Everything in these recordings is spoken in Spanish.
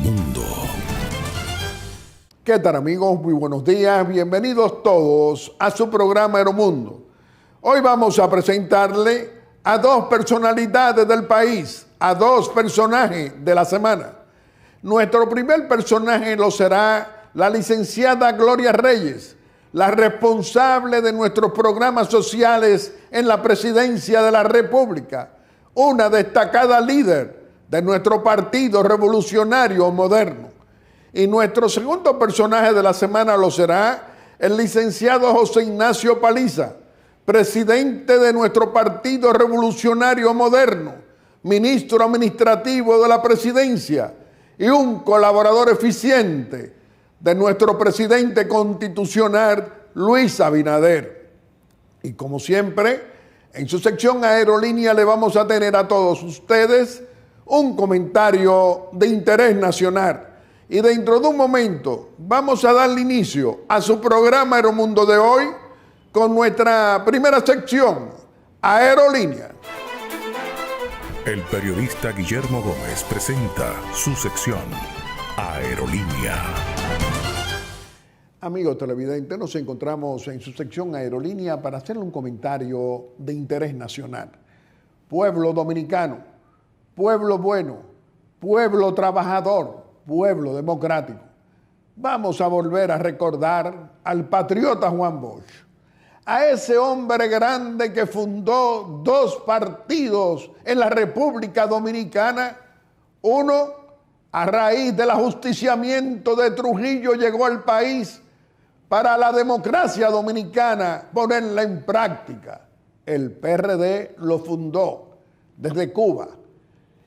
Aeromundo. ¿Qué tal, amigos? Muy buenos días. Bienvenidos todos a su programa Aeromundo. Hoy vamos a presentarle a dos personalidades del país, a dos personajes de la semana. Nuestro primer personaje lo será la licenciada Gloria Reyes, la responsable de nuestros programas sociales en la presidencia de la República, una destacada líder de nuestro Partido Revolucionario Moderno. Y nuestro segundo personaje de la semana lo será el licenciado José Ignacio Paliza, presidente de nuestro Partido Revolucionario Moderno, ministro administrativo de la presidencia y un colaborador eficiente de nuestro presidente constitucional, Luis Abinader. Y como siempre, en su sección Aerolínea le vamos a tener a todos ustedes un comentario de interés nacional. Y dentro de un momento vamos a darle inicio a su programa Aeromundo de hoy con nuestra primera sección, Aerolínea. El periodista Guillermo Gómez presenta su sección, Aerolínea. Amigos televidentes, nos encontramos en su sección Aerolínea para hacerle un comentario de interés nacional. Pueblo dominicano, pueblo bueno, pueblo trabajador, pueblo democrático. Vamos a volver a recordar al patriota Juan Bosch, a ese hombre grande que fundó dos partidos en la República Dominicana. Uno, a raíz del ajusticiamiento de Trujillo, llegó al país para la democracia dominicana ponerla en práctica. El PRD lo fundó desde Cuba.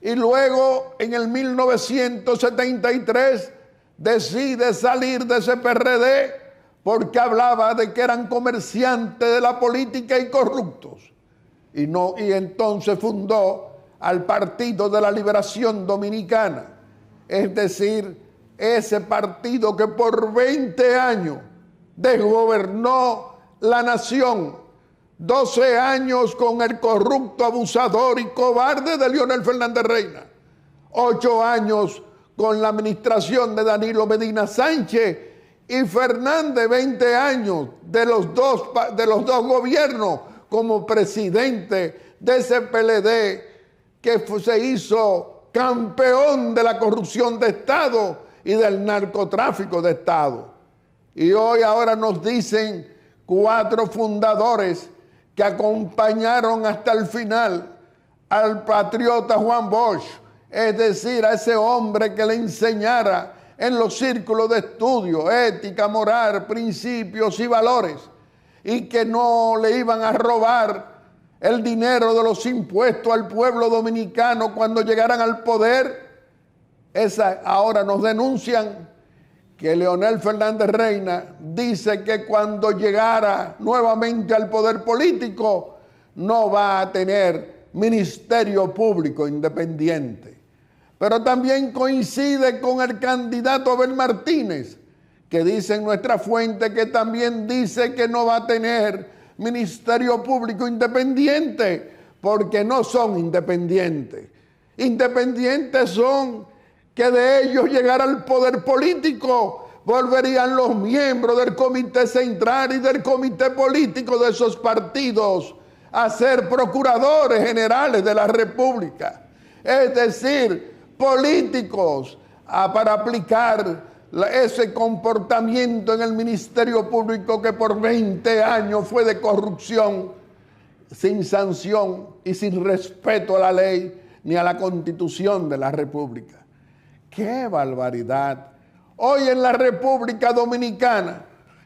Y luego, en el 1973, decide salir de ese PRD porque hablaba de que eran comerciantes de la política y corruptos. Y entonces fundó al Partido de la Liberación Dominicana. Es decir, ese partido que por 20 años desgobernó la nación, 12 años con el corrupto, abusador y cobarde de Leonel Fernández Reina, 8 años con la administración de Danilo Medina Sánchez y Fernández, 20 años de los dos gobiernos como presidente de ese PLD que se hizo campeón de la corrupción de Estado y del narcotráfico de Estado. Y ahora nos dicen 4 fundadores que acompañaron hasta el final al patriota Juan Bosch, es decir, a ese hombre que le enseñara en los círculos de estudio ética, moral, principios y valores, y que no le iban a robar el dinero de los impuestos al pueblo dominicano cuando llegaran al poder. Ahora nos denuncian que Leonel Fernández Reina dice que cuando llegara nuevamente al poder político no va a tener ministerio público independiente. Pero también coincide con el candidato Abel Martínez, que dice en nuestra fuente que también dice que no va a tener ministerio público independiente, porque no son independientes. Independientes son que de ellos llegar al poder político volverían los miembros del comité central y del comité político de esos partidos a ser procuradores generales de la República. Es decir, políticos para aplicar ese comportamiento en el Ministerio Público que por 20 años fue de corrupción, sin sanción y sin respeto a la ley ni a la Constitución de la República. ¡Qué barbaridad! Hoy en la República Dominicana,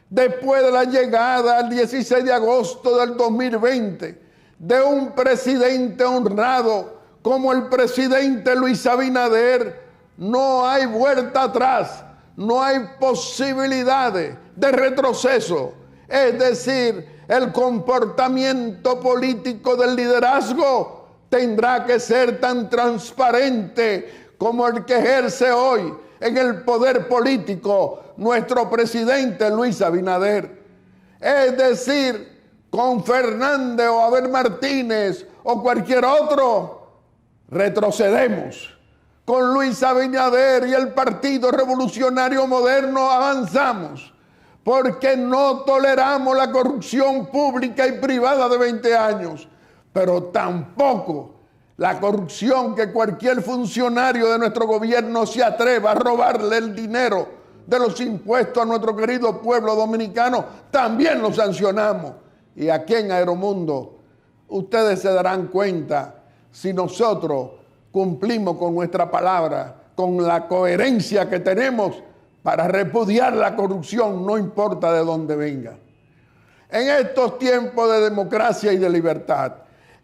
después de la llegada el 16 de agosto del 2020 de un presidente honrado como el presidente Luis Abinader, no hay vuelta atrás, no hay posibilidades de retroceso. Es decir, el comportamiento político del liderazgo tendrá que ser tan transparente como el que ejerce hoy en el poder político nuestro presidente Luis Abinader. Es decir, con Fernández o Abel Martínez o cualquier otro, retrocedemos. con Luis Abinader y el Partido Revolucionario Moderno avanzamos, porque no toleramos la corrupción pública y privada de 20 años, pero tampoco la corrupción que cualquier funcionario de nuestro gobierno se atreva a robarle el dinero de los impuestos a nuestro querido pueblo dominicano, también lo sancionamos. Y aquí en Aeromundo, ustedes se darán cuenta si nosotros cumplimos con nuestra palabra, con la coherencia que tenemos para repudiar la corrupción, no importa de dónde venga. En estos tiempos de democracia y de libertad,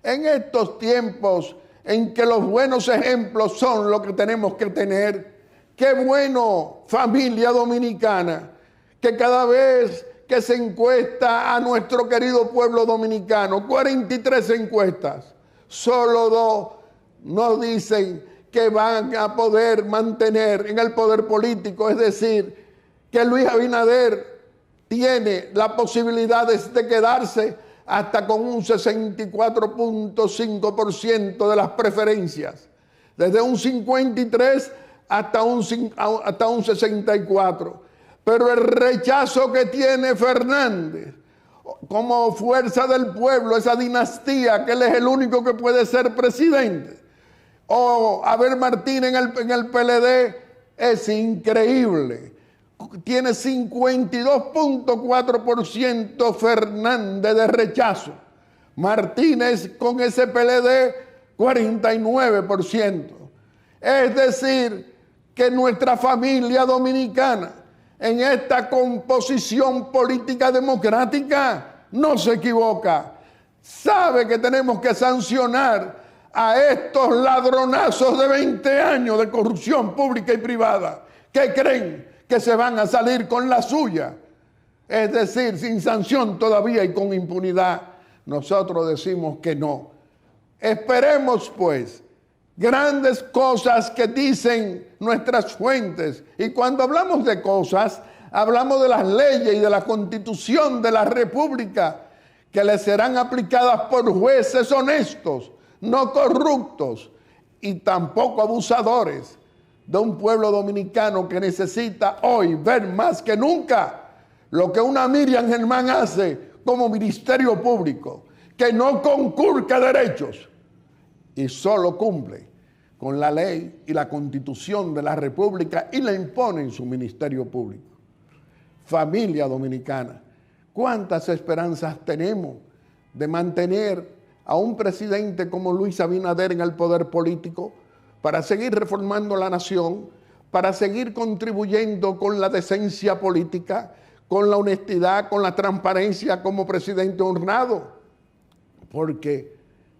en estos tiempos en que los buenos ejemplos son lo que tenemos que tener, qué bueno, familia dominicana, que cada vez que se encuesta a nuestro querido pueblo dominicano, 43 encuestas, solo 2 nos dicen que van a poder mantener en el poder político, es decir, que Luis Abinader tiene la posibilidad de quedarse hasta con un 64.5% de las preferencias, desde un 53 hasta un 64%. Pero el rechazo que tiene Fernández como fuerza del pueblo, esa dinastía, que él es el único que puede ser presidente, o Abel Martínez en el PLD, es increíble. Tiene 52.4% Fernández de rechazo. Martínez con ese PLD, 49%. Es decir, que nuestra familia dominicana en esta composición política democrática no se equivoca. Sabe que tenemos que sancionar a estos ladronazos de 20 años de corrupción pública y privada que creen que se van a salir con la suya. Es decir, sin sanción todavía y con impunidad. Nosotros decimos que no. Esperemos, pues, grandes cosas que dicen nuestras fuentes. Y cuando hablamos de cosas, hablamos de las leyes y de la Constitución de la República, que le serán aplicadas por jueces honestos, no corruptos y tampoco abusadores, de un pueblo dominicano que necesita hoy ver más que nunca lo que una Miriam Germán hace como Ministerio Público, que no conculca derechos y solo cumple con la ley y la Constitución de la República y la impone en su Ministerio Público. Familia dominicana, ¿cuántas esperanzas tenemos de mantener a un presidente como Luis Abinader en el poder político para seguir reformando la nación, para seguir contribuyendo con la decencia política, con la honestidad, con la transparencia como presidente honrado? Porque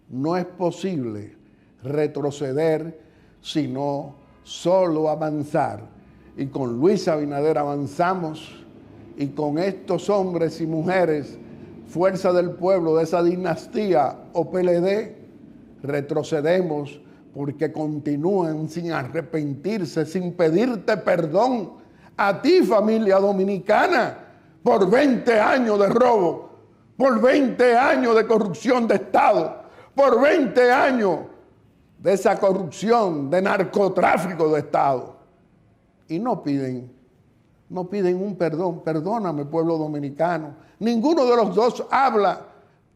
no es posible retroceder, sino solo avanzar. Y con Luis Abinader avanzamos, y con estos hombres y mujeres, fuerza del pueblo de esa dinastía o PLD, retrocedemos porque continúan sin arrepentirse, sin pedirte perdón a ti, familia dominicana, por 20 años de robo, por 20 años de corrupción de Estado, por 20 años de esa corrupción, de narcotráfico de Estado. Y no piden un perdón. Perdóname, pueblo dominicano. Ninguno de los dos habla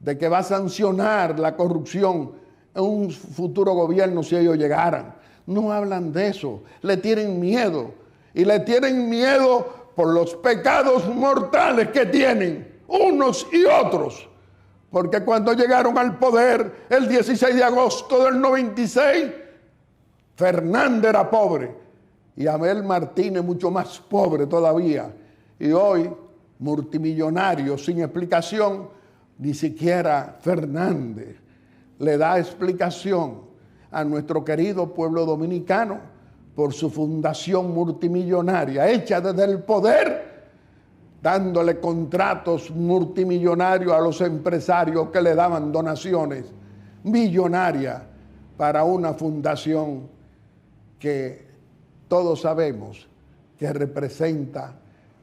de que va a sancionar la corrupción en un futuro gobierno si ellos llegaran. No hablan de eso. Le tienen miedo. Y le tienen miedo por los pecados mortales que tienen unos y otros. Porque cuando llegaron al poder el 16 de agosto del 96, Fernández era pobre y Abel Martínez mucho más pobre todavía. Y hoy, multimillonario sin explicación, ni siquiera Fernández le da explicación a nuestro querido pueblo dominicano por su fundación multimillonaria, hecha desde el poder, dándole contratos multimillonarios a los empresarios que le daban donaciones millonarias para una fundación que todos sabemos que representa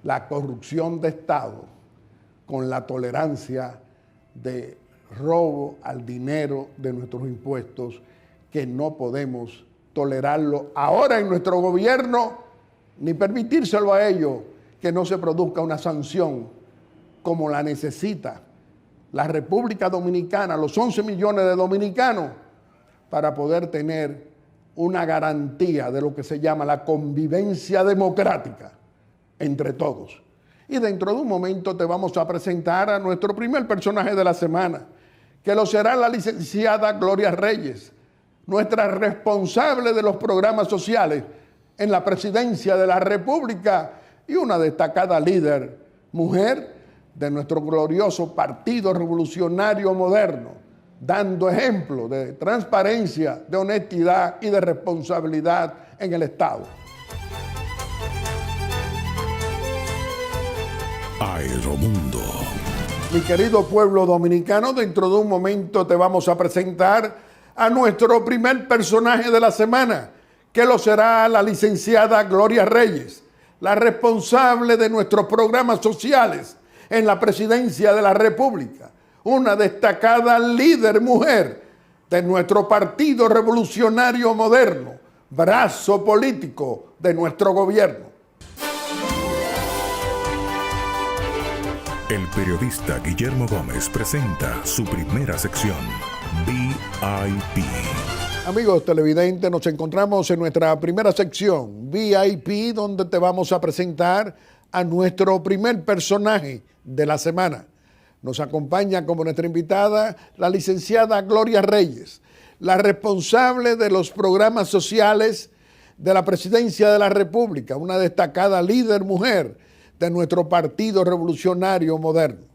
la corrupción de Estado con la tolerancia de robo al dinero de nuestros impuestos que no podemos tolerarlo ahora en nuestro gobierno, ni permitírselo a ellos que no se produzca una sanción como la necesita la República Dominicana, los 11 millones de dominicanos, para poder tener una garantía de lo que se llama la convivencia democrática entre todos. Y dentro de un momento te vamos a presentar a nuestro primer personaje de la semana, que lo será la licenciada Gloria Reyes, nuestra responsable de los programas sociales en la presidencia de la República y una destacada líder, mujer de nuestro glorioso Partido Revolucionario Moderno, dando ejemplo de transparencia, de honestidad y de responsabilidad en el Estado. Aeromundo. Mi querido pueblo dominicano, dentro de un momento te vamos a presentar a nuestro primer personaje de la semana, que lo será la licenciada Gloria Reyes, la responsable de nuestros programas sociales en la presidencia de la República, una destacada líder mujer de nuestro Partido Revolucionario Moderno, brazo político de nuestro gobierno. El periodista Guillermo Gómez presenta su primera sección, VIP. Amigos televidentes, nos encontramos en nuestra primera sección, VIP, donde te vamos a presentar a nuestro primer personaje de la semana. Nos acompaña como nuestra invitada la licenciada Gloria Reyes, la responsable de los programas sociales de la Presidencia de la República, una destacada líder mujer de nuestro Partido Revolucionario Moderno.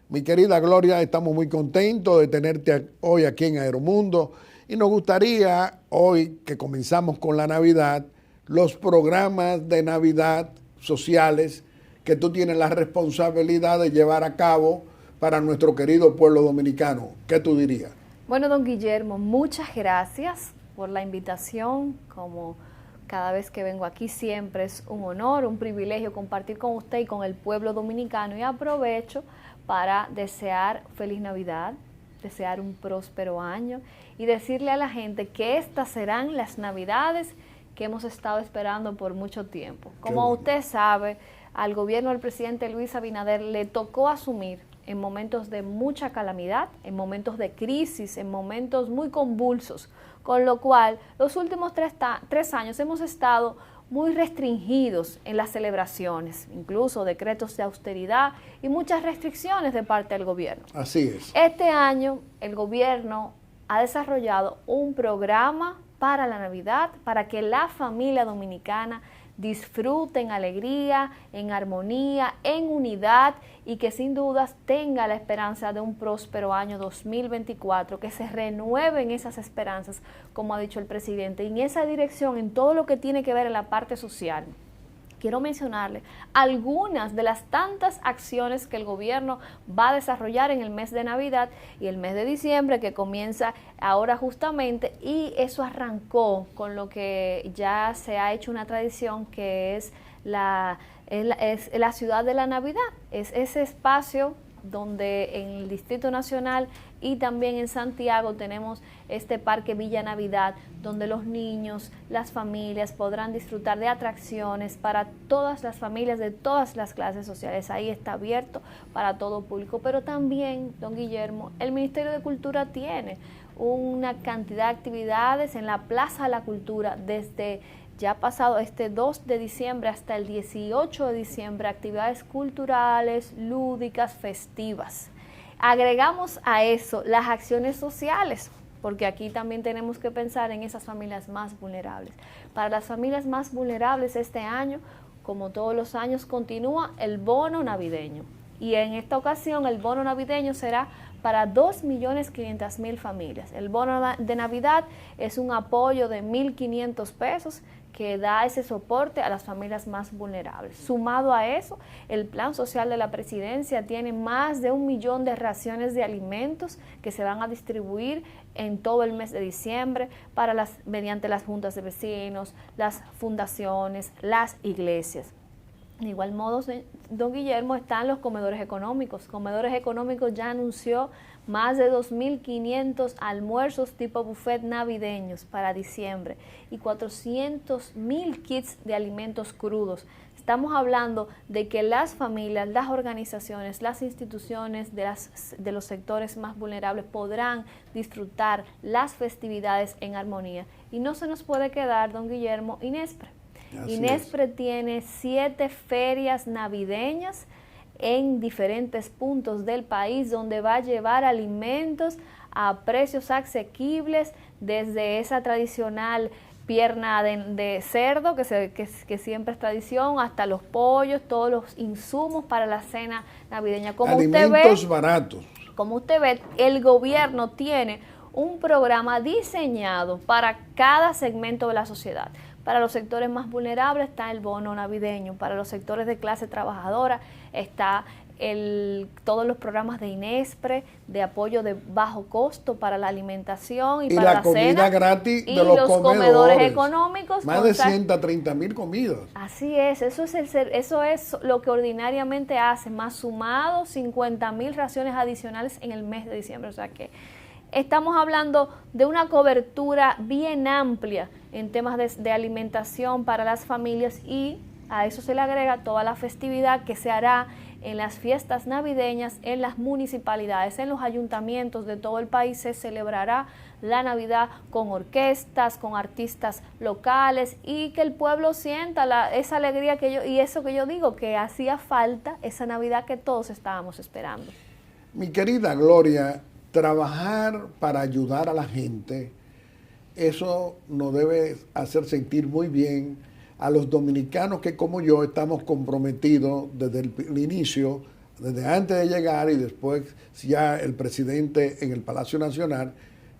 Mi querida Gloria, estamos muy contentos de tenerte hoy aquí en Aeromundo y nos gustaría hoy que comenzamos con la Navidad, los programas de Navidad sociales que tú tienes la responsabilidad de llevar a cabo para nuestro querido pueblo dominicano. ¿Qué tú dirías? Bueno, don Guillermo, muchas gracias por la invitación. Como cada vez que vengo aquí siempre es un honor, un privilegio compartir con usted y con el pueblo dominicano. Y aprovecho para desear feliz Navidad, desear un próspero año y decirle a la gente que estas serán las Navidades que hemos estado esperando por mucho tiempo. Como usted sabe, al gobierno del presidente Luis Abinader le tocó asumir en momentos de mucha calamidad, en momentos de crisis, en momentos muy convulsos, con lo cual los últimos tres años hemos estado muy restringidos en las celebraciones, incluso decretos de austeridad y muchas restricciones de parte del gobierno. Así es. Este año el gobierno ha desarrollado un programa para la Navidad, para que la familia dominicana disfrute en alegría, en armonía, en unidad y que sin dudas tenga la esperanza de un próspero año 2024, que se renueven esas esperanzas, como ha dicho el presidente, y en esa dirección, en todo lo que tiene que ver en la parte social. Quiero mencionarle algunas de las tantas acciones que el gobierno va a desarrollar en el mes de Navidad y el mes de diciembre, que comienza ahora justamente, y eso arrancó con lo que ya se ha hecho una tradición, que es la ciudad de la Navidad. Es ese espacio donde en el Distrito Nacional y también en Santiago tenemos este Parque Villa Navidad, donde los niños, las familias podrán disfrutar de atracciones para todas las familias de todas las clases sociales. Ahí está abierto para todo público, pero también, don Guillermo, el Ministerio de Cultura tiene una cantidad de actividades en la Plaza de la Cultura desde ya pasado este 2 de diciembre hasta el 18 de diciembre, actividades culturales, lúdicas, festivas. Agregamos a eso las acciones sociales, porque aquí también tenemos que pensar en esas familias más vulnerables. Para las familias más vulnerables este año, como todos los años, continúa el bono navideño. Y en esta ocasión el bono navideño será para 2.500.000 familias. El bono de Navidad es un apoyo de 1.500 pesos que da ese soporte a las familias más vulnerables. Sumado a eso, el Plan Social de la Presidencia tiene más de 1 millón de raciones de alimentos que se van a distribuir en todo el mes de diciembre mediante las juntas de vecinos, las fundaciones, las iglesias. De igual modo, don Guillermo, están los comedores económicos. Comedores económicos ya anunció más de 2.500 almuerzos tipo buffet navideños para diciembre y 400.000 kits de alimentos crudos. Estamos hablando de que las familias, las organizaciones, las instituciones de los sectores más vulnerables podrán disfrutar las festividades en armonía. Y no se nos puede quedar, don Guillermo, Inespre. Inespre tiene 7 ferias navideñas en diferentes puntos del país donde va a llevar alimentos a precios asequibles, desde esa tradicional pierna de cerdo que siempre es tradición, hasta los pollos, todos los insumos para la cena navideña. Alimentos baratos. Como usted ve, el gobierno tiene un programa diseñado para cada segmento de la sociedad. Para los sectores más vulnerables está el bono navideño, para los sectores de clase trabajadora está todos los programas de Inespre, de apoyo de bajo costo para la alimentación y para la comida cena, gratis y de los comedores económicos. Más de 130.000 comidas. Así es, eso es lo que ordinariamente hace, más sumado 50.000 raciones adicionales en el mes de diciembre. O sea que estamos hablando de una cobertura bien amplia en temas de alimentación para las familias, y a eso se le agrega toda la festividad que se hará en las fiestas navideñas, en las municipalidades, en los ayuntamientos de todo el país. Se celebrará la Navidad con orquestas, con artistas locales, y que el pueblo sienta esa alegría y eso que yo digo, que hacía falta, esa Navidad que todos estábamos esperando. Mi querida Gloria, trabajar para ayudar a la gente, eso nos debe hacer sentir muy bien a los dominicanos que, como yo, estamos comprometidos desde el inicio, desde antes de llegar y después ya el presidente en el Palacio Nacional,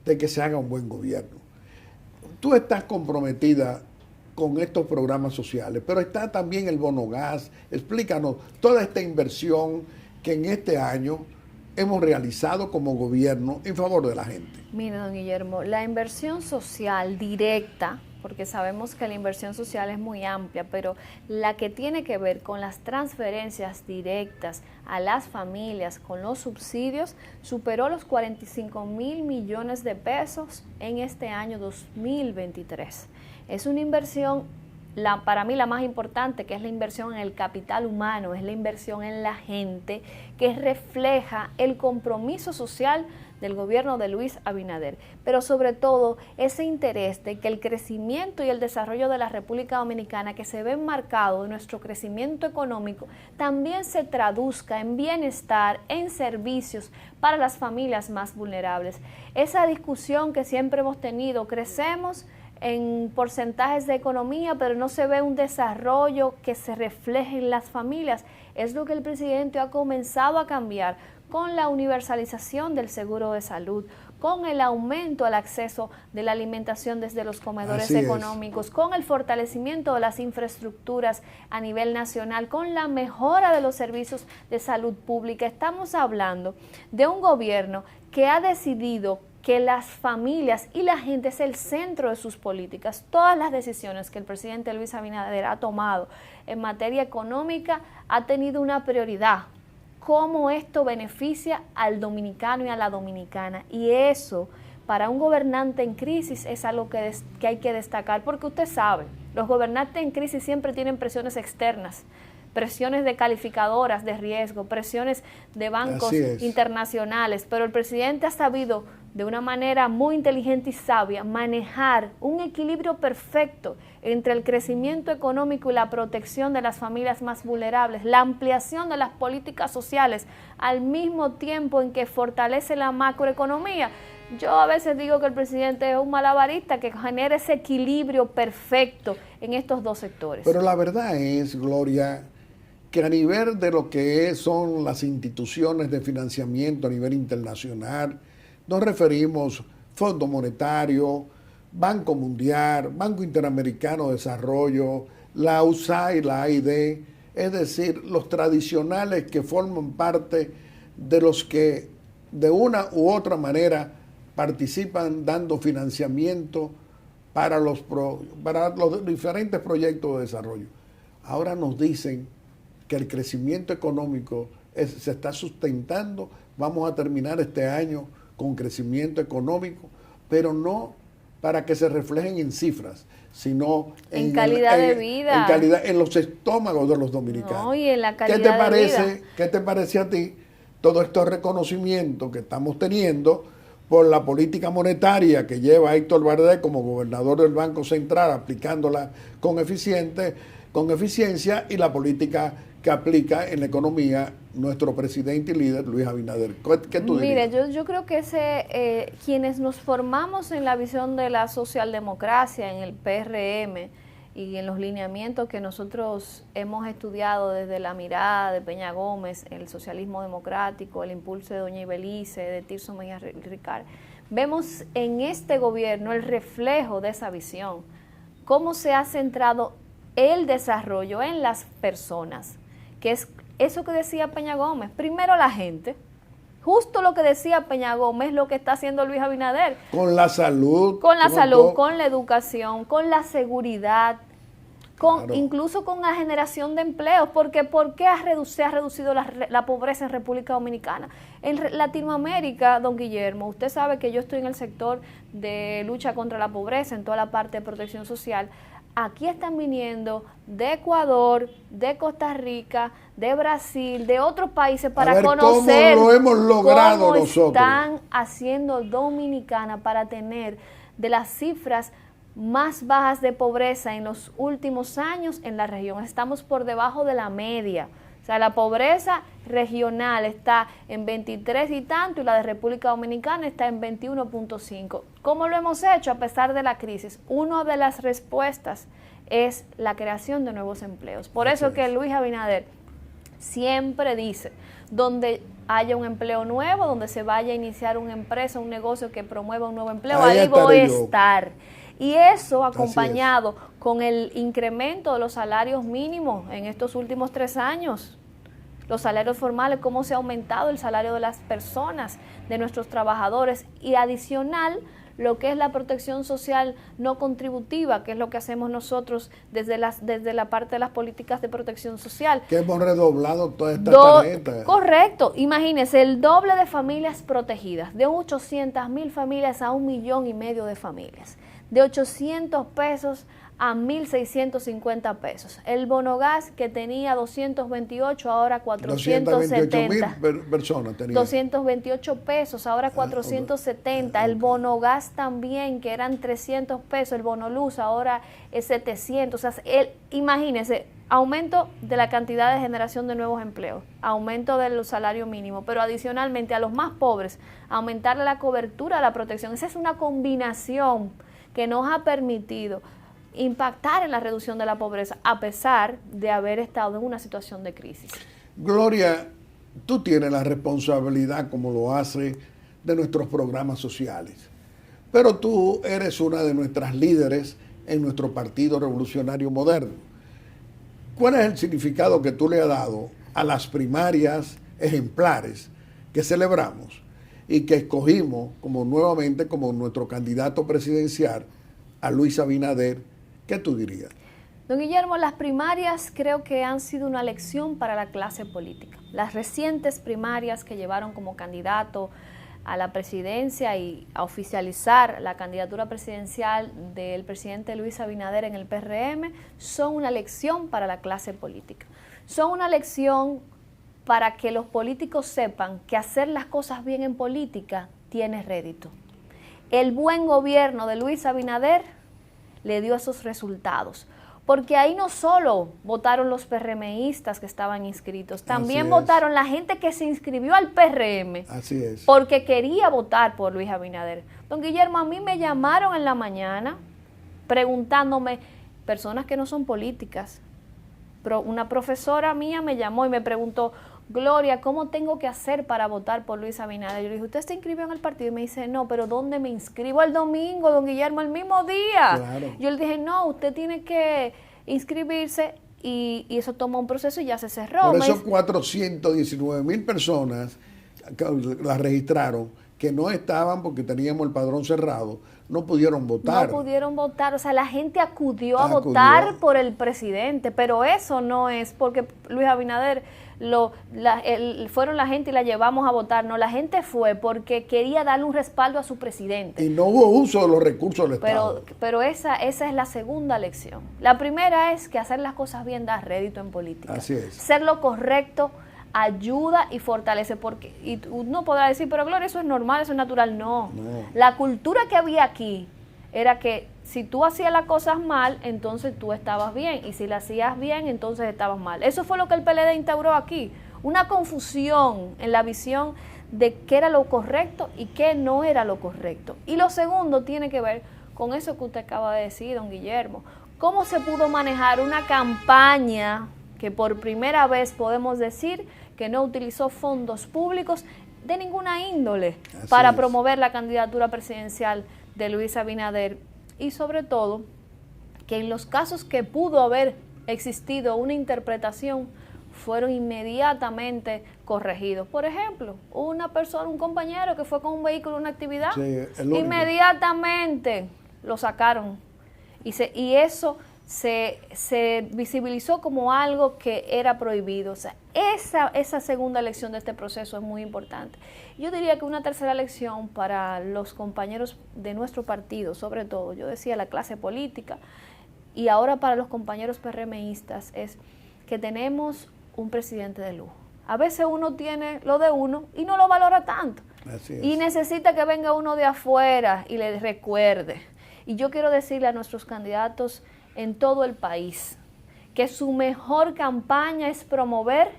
de que se haga un buen gobierno. Tú estás comprometida con estos programas sociales, pero está también el bono gas. Explícanos toda esta inversión que en este año hemos realizado como gobierno en favor de la gente. Mire, don Guillermo, la inversión social directa, porque sabemos que la inversión social es muy amplia, pero la que tiene que ver con las transferencias directas a las familias, con los subsidios, superó los 45.000 millones de pesos en este año 2023. Es una inversión, para mí la más importante, que es la inversión en el capital humano, es la inversión en la gente, que refleja el compromiso social del gobierno de Luis Abinader, pero sobre todo ese interés de que el crecimiento y el desarrollo de la República Dominicana, que se ve enmarcado en nuestro crecimiento económico, también se traduzca en bienestar, en servicios para las familias más vulnerables. Esa discusión que siempre hemos tenido, crecemos en porcentajes de economía, pero no se ve un desarrollo que se refleje en las familias, es lo que el presidente ha comenzado a cambiar con la universalización del seguro de salud, con el aumento al acceso de la alimentación desde los comedores económicos, con el fortalecimiento de las infraestructuras a nivel nacional, con la mejora de los servicios de salud pública. Estamos hablando de un gobierno que ha decidido que las familias y la gente es el centro de sus políticas. Todas las decisiones que el presidente Luis Abinader ha tomado en materia económica ha tenido una prioridad: cómo esto beneficia al dominicano y a la dominicana. Y eso, para un gobernante en crisis, es algo que hay que destacar, porque usted sabe, los gobernantes en crisis siempre tienen presiones externas, presiones de calificadoras de riesgo, presiones de bancos internacionales, pero el presidente ha sabido de una manera muy inteligente y sabia manejar un equilibrio perfecto entre el crecimiento económico y la protección de las familias más vulnerables, la ampliación de las políticas sociales, al mismo tiempo en que fortalece la macroeconomía. Yo a veces digo que el presidente es un malabarista que genera ese equilibrio perfecto en estos dos sectores. Pero la verdad es, Gloria, que a nivel de lo que son las instituciones de financiamiento a nivel internacional, nos referimos Fondo Monetario, Banco Mundial, Banco Interamericano de Desarrollo, la USAID, la AID, es decir, los tradicionales que forman parte de los que de una u otra manera participan dando financiamiento para los diferentes proyectos de desarrollo. Ahora nos dicen que el crecimiento económico se está sustentando. Vamos a terminar este año con crecimiento económico, pero no para que se reflejen en cifras, sino en calidad de vida. En calidad, en los estómagos de los dominicanos. No, y en la calidad de vida. ¿Qué te parece a ti todos estos reconocimientos que estamos teniendo por la política monetaria que lleva Héctor Bardé como gobernador del Banco Central, aplicándola con eficiencia, y la política que aplica en la economía nuestro presidente y líder Luis Abinader? ¿Qué tú dirías? Mire, yo creo que quienes nos formamos en la visión de la socialdemocracia, en el PRM y en los lineamientos que nosotros hemos estudiado desde la mirada de Peña Gómez, el socialismo democrático, el impulso de doña Ibelice, de Tirso Mejía Ricard, vemos en este gobierno el reflejo de esa visión, cómo se ha centrado el desarrollo en las personas, que es eso que decía Peña Gómez, primero la gente, justo lo que decía Peña Gómez, lo que está haciendo Luis Abinader. Con la salud. Con la salud, con la educación, con la seguridad, Claro. incluso con la generación de empleos, porque ¿por qué se ha reducido la pobreza en República Dominicana? En Latinoamérica, don Guillermo, usted sabe que yo estoy en el sector de lucha contra la pobreza, en toda la parte de protección social. Aquí están viniendo de Ecuador, de Costa Rica, de Brasil, de otros países para conocer cómo lo hemos logrado cómo nosotros. están haciendo Dominicana para tener de las cifras más bajas de pobreza en los últimos años en la región. Estamos por debajo de la media. O sea, la pobreza regional está en 23 y tanto y la de República Dominicana está en 21.5. ¿Cómo lo hemos hecho a pesar de la crisis? Una de las respuestas es la creación de nuevos empleos. Por eso que Luis Abinader siempre dice, donde haya un empleo nuevo, donde se vaya a iniciar una empresa, un negocio que promueva un nuevo empleo, ahí voy a estar. Y eso acompañado con el incremento de los salarios mínimos en estos últimos 3 años, los salarios formales, cómo se ha aumentado el salario de las personas, de nuestros trabajadores, y adicional lo que es la protección social no contributiva, que es lo que hacemos nosotros desde la parte de las políticas de protección social. Que hemos redoblado toda esta tarjeta. Correcto, imagínense, el doble de familias protegidas, de 800,000 familias a 1,5 millones de familias. De 800 pesos a 1,650 pesos. El bonogas que tenía 228, ahora 470. 228,000 personas tenía. 228 pesos, ahora 470. El bonogas también, que eran 300 pesos. El bonoluz ahora es 700. O sea, imagínense, aumento de la cantidad de generación de nuevos empleos, aumento del salario mínimo, pero adicionalmente a los más pobres, aumentar la cobertura de la protección. Esa es una combinación que nos ha permitido impactar en la reducción de la pobreza, a pesar de haber estado en una situación de crisis. Gloria, tú tienes la responsabilidad, como lo hace, de nuestros programas sociales, pero tú eres una de nuestras líderes en nuestro Partido Revolucionario Moderno. ¿Cuál es el significado que tú le has dado a las primarias ejemplares que celebramos y que escogimos nuevamente como nuestro candidato presidencial a Luis Abinader? ¿Qué tú dirías? Don Guillermo, las primarias creo que han sido una lección para la clase política. Las recientes primarias que llevaron como candidato a la presidencia y a oficializar la candidatura presidencial del presidente Luis Abinader en el PRM son una lección para la clase política. Son una lección para que los políticos sepan que hacer las cosas bien en política tiene rédito. El buen gobierno de Luis Abinader le dio esos resultados, porque ahí no solo votaron los PRMistas que estaban inscritos, también votaron la gente que se inscribió al PRM. Así es. Porque quería votar por Luis Abinader. Don Guillermo, a mí me llamaron en la mañana preguntándome, personas que no son políticas, una profesora mía me llamó y me preguntó, Gloria, ¿cómo tengo que hacer para votar por Luis Abinader? Yo le dije, ¿usted se inscribió en el partido? Y me dice, no, pero ¿dónde me inscribo? El domingo, don Guillermo, el mismo día. Claro. Yo le dije, no, usted tiene que inscribirse y eso toma un proceso y ya se cerró. Por eso 419,000 personas las registraron, que no estaban porque teníamos el padrón cerrado, no pudieron votar. No pudieron votar, o sea, la gente acudió a votar por el presidente, pero eso no es porque Luis Abinader fueron la gente y la llevamos a votar, no, la gente fue porque quería darle un respaldo a su presidente. Y no hubo uso de los recursos del Estado. Pero esa es la segunda lección. La primera es que hacer las cosas bien da rédito en política. Así es. Ser lo correcto ayuda y fortalece, porque y uno podrá decir, pero Gloria, eso es normal, eso es natural. No. La cultura que había aquí era que si tú hacías las cosas mal, entonces tú estabas bien, y si las hacías bien, entonces estabas mal. Eso fue lo que el PLD instauró aquí, una confusión en la visión de qué era lo correcto y qué no era lo correcto. Y lo segundo tiene que ver con eso que usted acaba de decir, don Guillermo, cómo se pudo manejar una campaña que por primera vez podemos decir que no utilizó fondos públicos de ninguna índole para promover la candidatura presidencial de Luis Abinader, y sobre todo que en los casos que pudo haber existido una interpretación fueron inmediatamente corregidos. Por ejemplo, una persona, un compañero que fue con un vehículo a una actividad, inmediatamente lo sacaron y eso se visibilizó como algo que era prohibido. O sea, esa segunda lección de este proceso es muy importante. Yo diría que una tercera lección para los compañeros de nuestro partido, sobre todo, yo decía la clase política, y ahora para los compañeros PRMistas, es que tenemos un presidente de lujo. A veces uno tiene lo de uno y no lo valora tanto. Así es. Y necesita que venga uno de afuera y le recuerde. Y yo quiero decirle a nuestros candidatos en todo el país que su mejor campaña es promover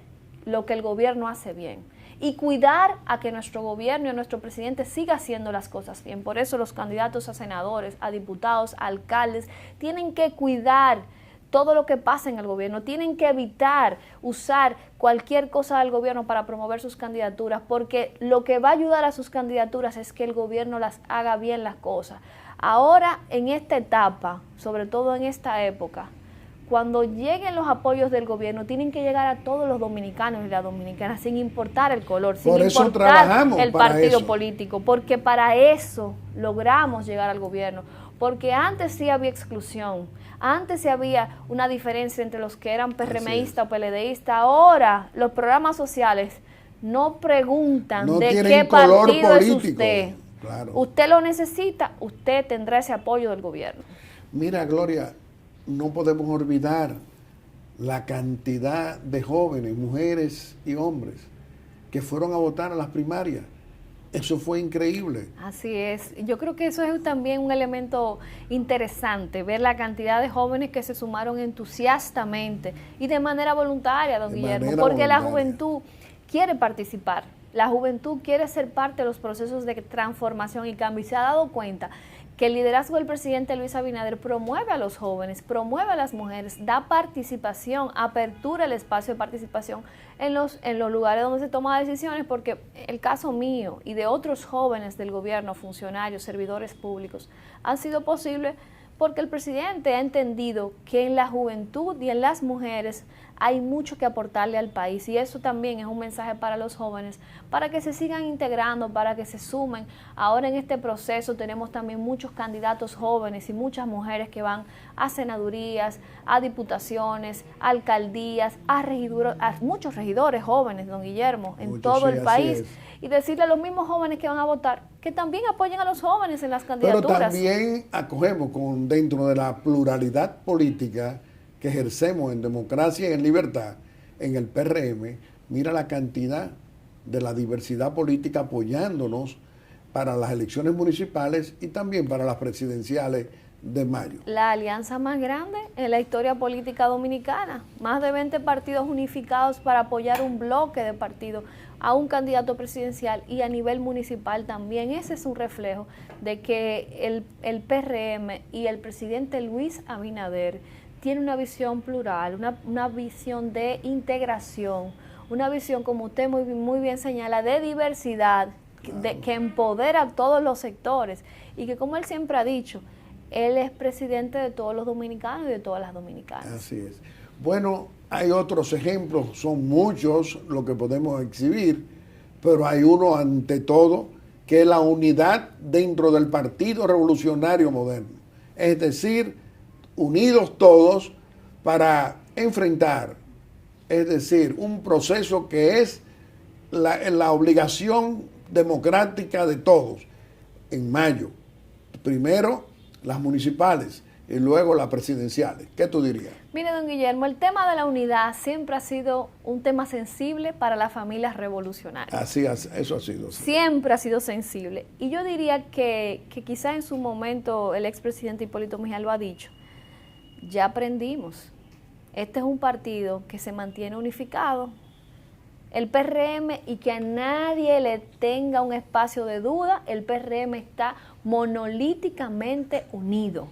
lo que el gobierno hace bien y cuidar a que nuestro gobierno y nuestro presidente siga haciendo las cosas bien. Por eso los candidatos a senadores, a diputados, a alcaldes, tienen que cuidar todo lo que pasa en el gobierno, tienen que evitar usar cualquier cosa del gobierno para promover sus candidaturas, porque lo que va a ayudar a sus candidaturas es que el gobierno las haga bien las cosas. Ahora, en esta etapa, sobre todo en esta época, cuando lleguen los apoyos del gobierno, tienen que llegar a todos los dominicanos y las dominicanas, sin importar el color, sin importar el partido político, porque para eso logramos llegar al gobierno. Porque antes sí había exclusión, antes sí había una diferencia entre los que eran PRMistas o PLDistas. Ahora los programas sociales no preguntan de qué partido es usted. Claro. Usted lo necesita, usted tendrá ese apoyo del gobierno. Mira, Gloria, no podemos olvidar la cantidad de jóvenes, mujeres y hombres que fueron a votar a las primarias. Eso fue increíble. Así es. Yo creo que eso es también un elemento interesante, ver la cantidad de jóvenes que se sumaron entusiastamente y de manera voluntaria, don Guillermo, porque la juventud quiere participar. La juventud quiere ser parte de los procesos de transformación y cambio, y se ha dado cuenta que el liderazgo del presidente Luis Abinader promueve a los jóvenes, promueve a las mujeres, da participación, apertura el espacio de participación en los lugares donde se toman decisiones, porque el caso mío y de otros jóvenes del gobierno, funcionarios, servidores públicos, han sido posibles porque el presidente ha entendido que en la juventud y en las mujeres hay mucho que aportarle al país, y eso también es un mensaje para los jóvenes, para que se sigan integrando, para que se sumen. Ahora en este proceso tenemos también muchos candidatos jóvenes y muchas mujeres que van a senadurías, a diputaciones, a alcaldías, a muchos regidores jóvenes, don Guillermo, en todo el país. Y decirle a los mismos jóvenes que van a votar que también apoyen a los jóvenes en las candidaturas. Pero también acogemos dentro de la pluralidad política que ejercemos en democracia y en libertad, en el PRM, mira la cantidad de la diversidad política apoyándonos para las elecciones municipales y también para las presidenciales de mayo. La alianza más grande en la historia política dominicana, más de 20 partidos unificados para apoyar un bloque de partidos a un candidato presidencial, y a nivel municipal también. Ese es un reflejo de que el PRM y el presidente Luis Abinader tiene una visión plural, una visión de integración, una visión, como usted muy bien señala, de diversidad, que empodera a todos los sectores, y que, como él siempre ha dicho, él es presidente de todos los dominicanos y de todas las dominicanas. Así es. Bueno, hay otros ejemplos, son muchos lo que podemos exhibir, pero hay uno ante todo que la unidad dentro del Partido Revolucionario Moderno. Es decir, unidos todos para enfrentar, es decir, un proceso que es la obligación democrática de todos. En mayo, primero las municipales y luego las presidenciales. ¿Qué tú dirías? Mire, don Guillermo, el tema de la unidad siempre ha sido un tema sensible para las familias revolucionarias. Eso ha sido. Sí. Siempre ha sido sensible. Y yo diría que quizá en su momento el expresidente Hipólito Mejía lo ha dicho. Ya aprendimos. Este es un partido que se mantiene unificado. El PRM, y que a nadie le tenga un espacio de duda, el PRM está monolíticamente unido.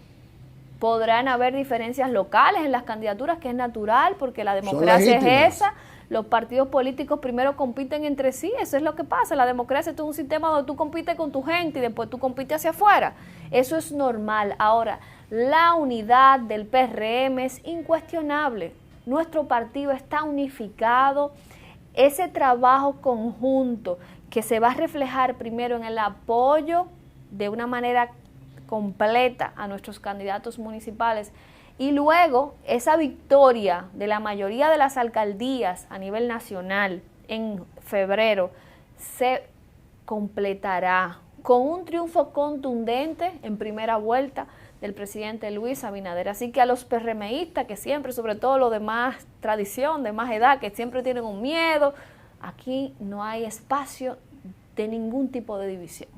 Podrán haber diferencias locales en las candidaturas, que es natural, porque la democracia es esa. Los partidos políticos primero compiten entre sí, eso es lo que pasa. La democracia es un sistema donde tú compites con tu gente y después tú compites hacia afuera. Eso es normal. Ahora, la unidad del PRM es incuestionable. Nuestro partido está unificado. Ese trabajo conjunto que se va a reflejar primero en el apoyo de una manera completa a nuestros candidatos municipales y luego esa victoria de la mayoría de las alcaldías a nivel nacional en febrero se completará con un triunfo contundente en primera vuelta del presidente Luis Abinader. Así que a los PRMistas, que siempre, sobre todo los de más tradición, de más edad, que siempre tienen un miedo, aquí no hay espacio de ningún tipo de división.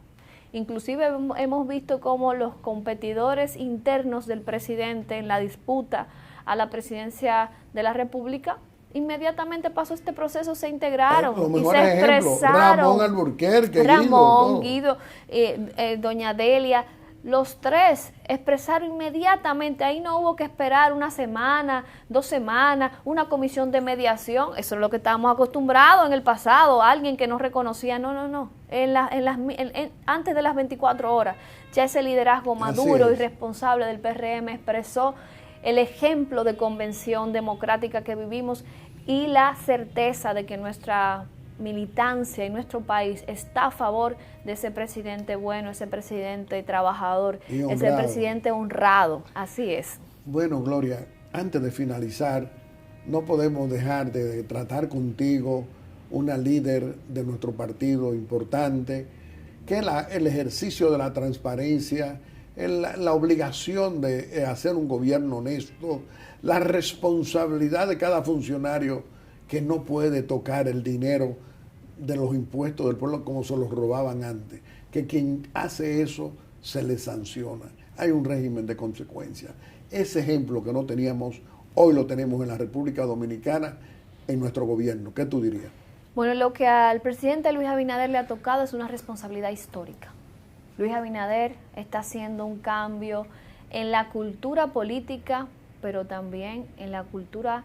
Inclusive hemos visto cómo los competidores internos del presidente en la disputa a la presidencia de la República, inmediatamente pasó este proceso, se integraron y se expresaron. Ramón Alburquerque, Guido, doña Delia, los tres expresaron inmediatamente. Ahí no hubo que esperar una semana, 2 semanas, una comisión de mediación. Eso es lo que estábamos acostumbrados en el pasado, alguien que no reconocía. No. Antes de las 24 horas, ya ese liderazgo maduro y responsable del PRM expresó el ejemplo de convención democrática que vivimos y la certeza de que nuestra militancia y nuestro país está a favor de ese presidente bueno, ese presidente trabajador, ese presidente honrado. Así es. Bueno, Gloria, antes de finalizar, no podemos dejar de tratar contigo una líder de nuestro partido importante, que es el ejercicio de la transparencia, la obligación de hacer un gobierno honesto, la responsabilidad de cada funcionario que no puede tocar el dinero de los impuestos del pueblo como se los robaban antes, que quien hace eso se le sanciona. Hay un régimen de consecuencias. Ese ejemplo que no teníamos, hoy lo tenemos en la República Dominicana, en nuestro gobierno. ¿Qué tú dirías? Bueno, lo que al presidente Luis Abinader le ha tocado es una responsabilidad histórica. Luis Abinader está haciendo un cambio en la cultura política, pero también en la cultura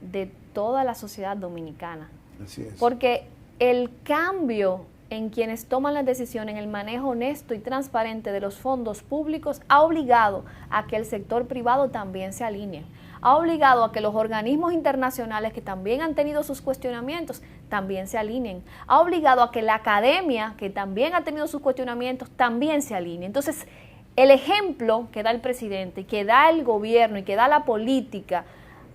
de toda la sociedad dominicana. Así es. Porque el cambio en quienes toman las decisiones, en el manejo honesto y transparente de los fondos públicos, ha obligado a que el sector privado también se alinee. Ha obligado a que los organismos internacionales, que también han tenido sus cuestionamientos, también se alineen. Ha obligado a que la academia, que también ha tenido sus cuestionamientos, también se alinee. Entonces, el ejemplo que da el presidente, que da el gobierno y que da la política,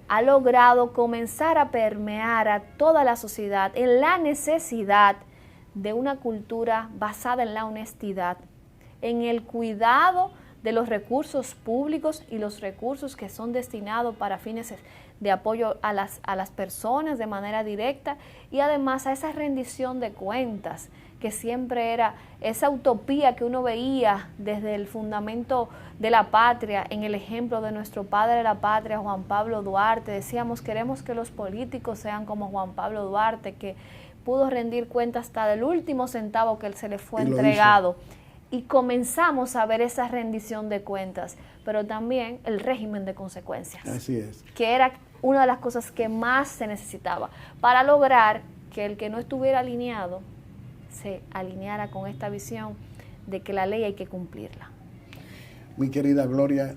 ha logrado comenzar a permear a toda la sociedad en la necesidad de una cultura basada en la honestidad, en el cuidado de los recursos públicos y los recursos que son destinados para fines de apoyo a las personas de manera directa, y además a esa rendición de cuentas que siempre era esa utopía que uno veía desde el fundamento de la patria, en el ejemplo de nuestro padre de la patria, Juan Pablo Duarte. Decíamos, queremos que los políticos sean como Juan Pablo Duarte, que pudo rendir cuentas hasta del último centavo que se le fue entregado. Y comenzamos a ver esa rendición de cuentas, pero también el régimen de consecuencias. Así es. Que era una de las cosas que más se necesitaba para lograr que el que no estuviera alineado se alineara con esta visión de que la ley hay que cumplirla. Mi querida Gloria,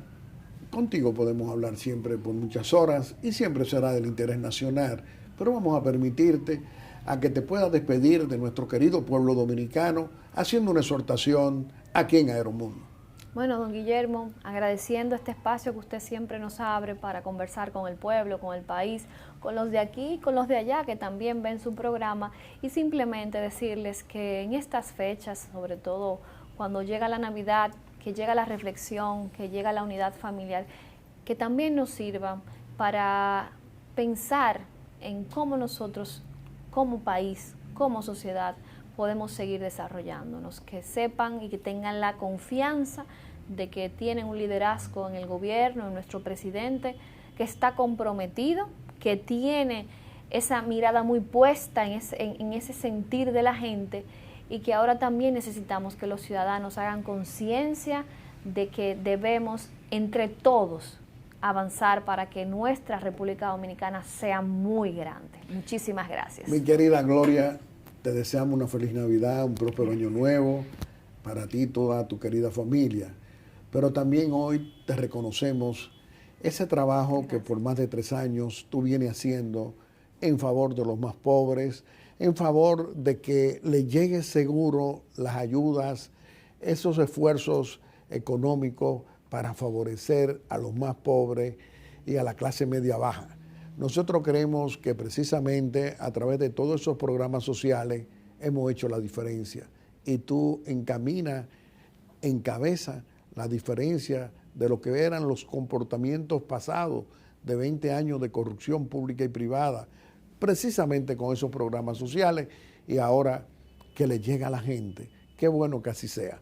contigo podemos hablar siempre por muchas horas y siempre será del interés nacional, pero vamos a permitirte a que te puedas despedir de nuestro querido pueblo dominicano haciendo una exhortación aquí en Aeromundo. Bueno, don Guillermo, agradeciendo este espacio que usted siempre nos abre para conversar con el pueblo, con el país, con los de aquí y con los de allá que también ven su programa, y simplemente decirles que en estas fechas, sobre todo cuando llega la Navidad, que llega la reflexión, que llega la unidad familiar, que también nos sirva para pensar en cómo nosotros, como país, como sociedad, podemos seguir desarrollándonos, que sepan y que tengan la confianza de que tienen un liderazgo en el gobierno, en nuestro presidente, que está comprometido, que tiene esa mirada muy puesta en ese sentir de la gente, y que ahora también necesitamos que los ciudadanos hagan conciencia de que debemos entre todos avanzar para que nuestra República Dominicana sea muy grande. Muchísimas gracias. Mi querida Gloria, te deseamos una feliz Navidad, un próspero año nuevo para ti y toda tu querida familia. Pero también hoy te reconocemos ese trabajo que por más de 3 años tú vienes haciendo en favor de los más pobres, en favor de que le llegue seguro las ayudas, esos esfuerzos económicos para favorecer a los más pobres y a la clase media baja. Nosotros creemos que precisamente a través de todos esos programas sociales hemos hecho la diferencia, y tú encabeza la diferencia de lo que eran los comportamientos pasados de 20 años de corrupción pública y privada, precisamente con esos programas sociales, y ahora que le llega a la gente. Qué bueno que así sea.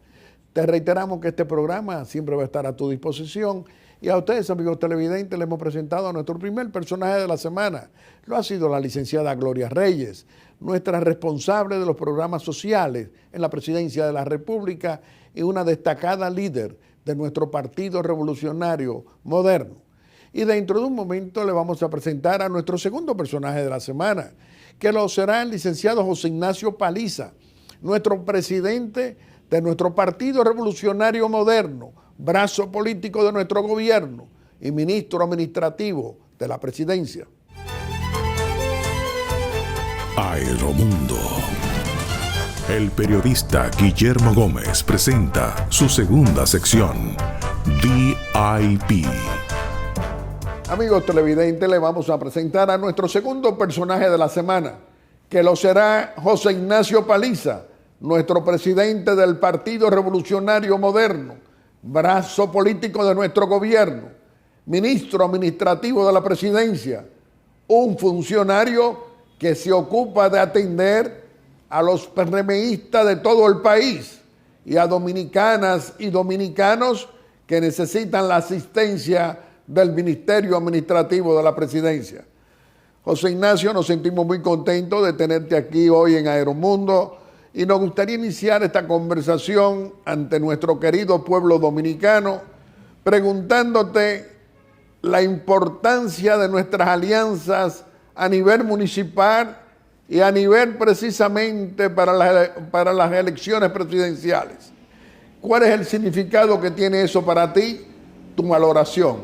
Te reiteramos que este programa siempre va a estar a tu disposición, y a ustedes, amigos televidentes, le hemos presentado a nuestro primer personaje de la semana. Lo ha sido la licenciada Gloria Reyes, nuestra responsable de los programas sociales en la Presidencia de la República y una destacada líder de nuestro Partido Revolucionario Moderno. Y dentro de un momento le vamos a presentar a nuestro segundo personaje de la semana, que lo será el licenciado José Ignacio Paliza, nuestro presidente de nuestro Partido Revolucionario Moderno, brazo político de nuestro gobierno y ministro administrativo de la presidencia. Aeromundo. El periodista Guillermo Gómez presenta su segunda sección, VIP. Amigos televidentes, le vamos a presentar a nuestro segundo personaje de la semana, que lo será José Ignacio Paliza, nuestro presidente del Partido Revolucionario Moderno, brazo político de nuestro gobierno, ministro administrativo de la presidencia, un funcionario que se ocupa de atender a los PRMistas de todo el país y a dominicanas y dominicanos que necesitan la asistencia del Ministerio Administrativo de la Presidencia. José Ignacio, nos sentimos muy contentos de tenerte aquí hoy en Aeromundo, y nos gustaría iniciar esta conversación ante nuestro querido pueblo dominicano preguntándote la importancia de nuestras alianzas a nivel municipal y a nivel precisamente para las elecciones presidenciales. ¿Cuál es el significado que tiene eso para ti? Tu valoración.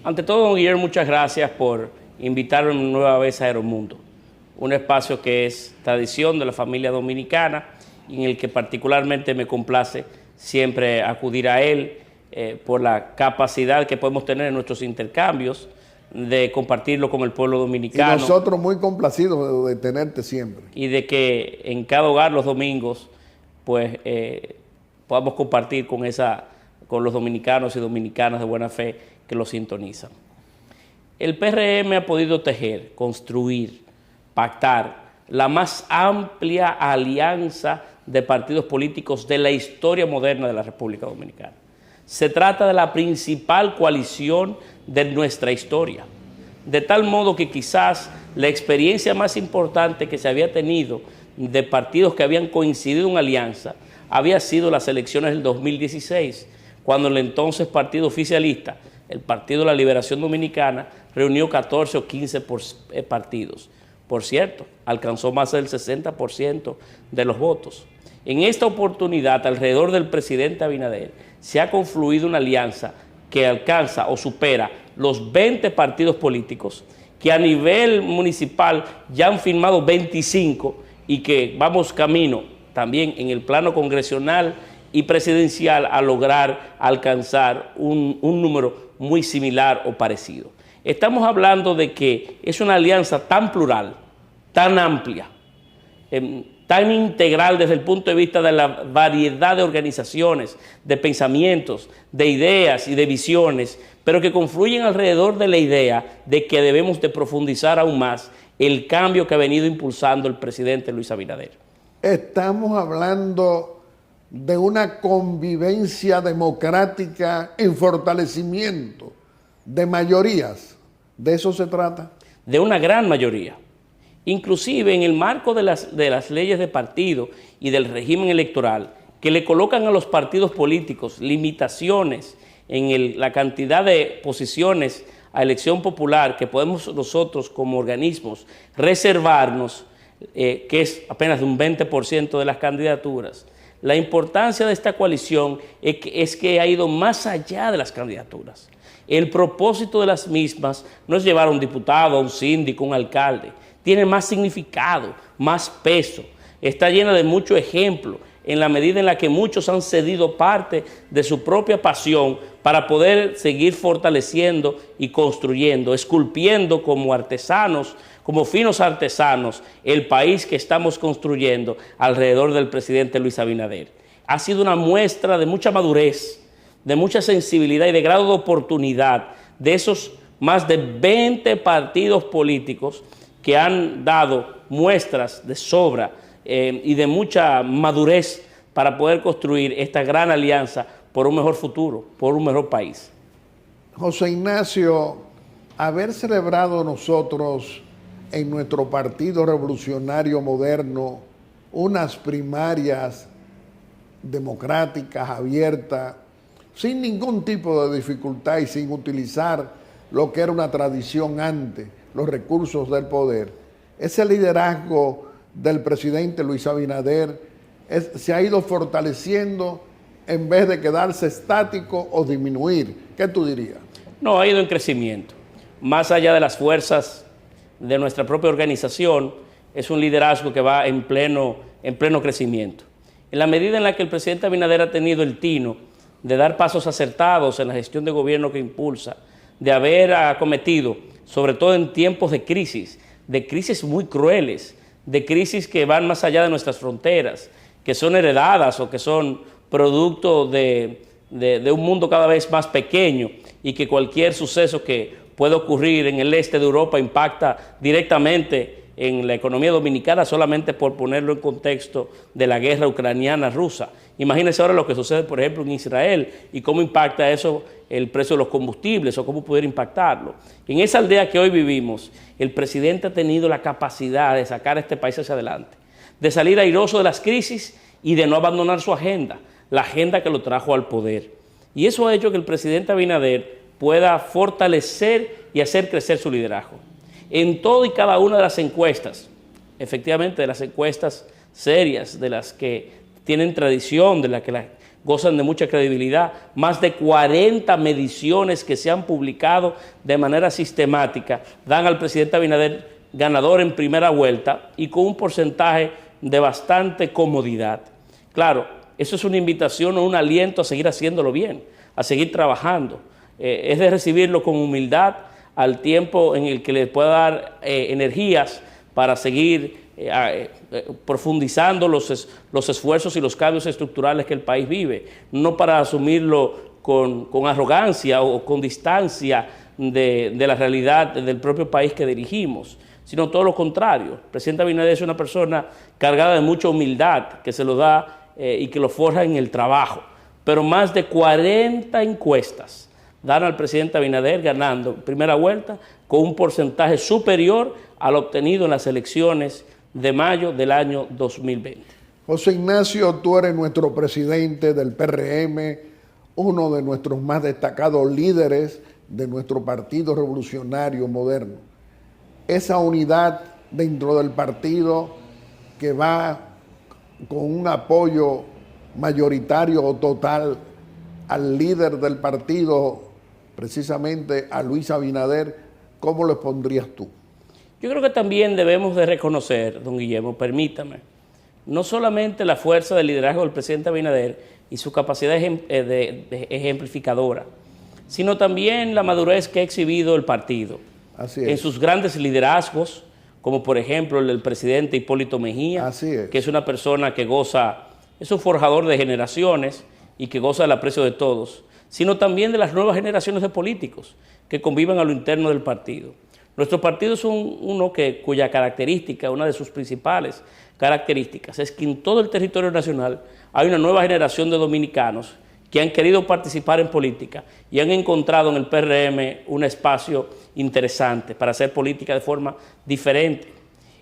Ante todo, don Guillermo, muchas gracias por invitarme nueva vez a Aeromundo, un espacio que es tradición de la familia dominicana y en el que particularmente me complace siempre acudir a él por la capacidad que podemos tener en nuestros intercambios, de compartirlo con el pueblo dominicano. Y nosotros muy complacidos de tenerte siempre. Y de que en cada hogar los domingos pues podamos compartir con los dominicanos y dominicanas de buena fe que lo sintonizan. El PRM ha podido tejer, construir, pactar la más amplia alianza de partidos políticos de la historia moderna de la República Dominicana. Se trata de la principal coalición de nuestra historia, de tal modo que quizás la experiencia más importante que se había tenido de partidos que habían coincidido en alianza había sido las elecciones del 2016, cuando el entonces partido oficialista, el Partido de la Liberación Dominicana, reunió 14 o 15 partidos. Por cierto, alcanzó más del 60% de los votos. En esta oportunidad, alrededor del presidente Abinader, se ha confluido una alianza que alcanza o supera los 20 partidos políticos que a nivel municipal ya han firmado 25 y que vamos camino también en el plano congresional y presidencial a lograr alcanzar un número muy similar o parecido. Estamos hablando de que es una alianza tan plural, tan amplia, tan integral desde el punto de vista de la variedad de organizaciones, de pensamientos, de ideas y de visiones, pero que confluyen alrededor de la idea de que debemos de profundizar aún más el cambio que ha venido impulsando el presidente Luis Abinader. Estamos hablando de una convivencia democrática en fortalecimiento de mayorías. ¿De eso se trata? De una gran mayoría. Inclusive en el marco de las leyes de partido y del régimen electoral, que le colocan a los partidos políticos limitaciones en la cantidad de posiciones a elección popular que podemos nosotros como organismos reservarnos, que es apenas de un 20% de las candidaturas. La importancia de esta coalición es que ha ido más allá de las candidaturas. El propósito de las mismas no es llevar a un diputado, a un síndico, a un alcalde. Tiene más significado, más peso. Está llena de mucho ejemplo en la medida en la que muchos han cedido parte de su propia pasión para poder seguir fortaleciendo y construyendo, esculpiendo como artesanos, como finos artesanos, el país que estamos construyendo alrededor del presidente Luis Abinader. Ha sido una muestra de mucha madurez, de mucha sensibilidad y de grado de oportunidad de esos más de 20 partidos políticos que han dado muestras de sobra y de mucha madurez para poder construir esta gran alianza por un mejor futuro, por un mejor país. José Ignacio, haber celebrado nosotros en nuestro Partido Revolucionario Moderno unas primarias democráticas, abiertas, sin ningún tipo de dificultad y sin utilizar lo que era una tradición antes, los recursos del poder. Ese liderazgo del presidente Luis Abinader se ha ido fortaleciendo en vez de quedarse estático o disminuir. ¿Qué tú dirías? No, ha ido en crecimiento. Más allá de las fuerzas de nuestra propia organización, es un liderazgo que va en pleno crecimiento. En la medida en la que el presidente Abinader ha tenido el tino de dar pasos acertados en la gestión de gobierno que impulsa, de haber acometido, sobre todo en tiempos de crisis muy crueles, de crisis que van más allá de nuestras fronteras, que son heredadas o que son producto de un mundo cada vez más pequeño y que cualquier suceso que pueda ocurrir en el este de Europa impacta directamente en la economía dominicana, solamente por ponerlo en contexto de la guerra ucraniana-rusa. Imagínense ahora lo que sucede, por ejemplo, en Israel y cómo impacta eso el precio de los combustibles o cómo pudiera impactarlo. En esa aldea que hoy vivimos, el presidente ha tenido la capacidad de sacar a este país hacia adelante, de salir airoso de las crisis y de no abandonar su agenda, la agenda que lo trajo al poder. Y eso ha hecho que el presidente Abinader pueda fortalecer y hacer crecer su liderazgo. En todo y cada una de las encuestas, efectivamente de las encuestas serias, de las que tienen tradición, de las que gozan de mucha credibilidad, más de 40 mediciones que se han publicado de manera sistemática dan al presidente Abinader ganador en primera vuelta y con un porcentaje de bastante comodidad. Claro, eso es una invitación o un aliento a seguir haciéndolo bien, a seguir trabajando. Es de recibirlo con humildad al tiempo en el que le pueda dar energías para seguir profundizando los esfuerzos y los cambios estructurales que el país vive, no para asumirlo con arrogancia o con distancia de la realidad del propio país que dirigimos, sino todo lo contrario. El presidente Abinader es una persona cargada de mucha humildad, que se lo da y que lo forja en el trabajo, pero más de 40 encuestas dan al presidente Abinader ganando en primera vuelta con un porcentaje superior al obtenido en las elecciones de mayo del año 2020. José Ignacio, tú eres nuestro presidente del PRM, uno de nuestros más destacados líderes de nuestro Partido Revolucionario Moderno. Esa unidad dentro del partido que va con un apoyo mayoritario o total al líder del partido, precisamente a Luis Abinader, ¿cómo lo pondrías tú? Yo creo que también debemos de reconocer, don Guillermo, permítame, no solamente la fuerza del liderazgo del presidente Abinader y su capacidad de ejemplificadora, sino también la madurez que ha exhibido el partido. Así es. En sus grandes liderazgos, como por ejemplo el del presidente Hipólito Mejía, que es una persona que goza, es un forjador de generaciones y que goza del aprecio de todos, sino también de las nuevas generaciones de políticos que conviven a lo interno del partido. Nuestro partido es uno cuya característica, una de sus principales características, es que en todo el territorio nacional hay una nueva generación de dominicanos que han querido participar en política y han encontrado en el PRM un espacio interesante para hacer política de forma diferente.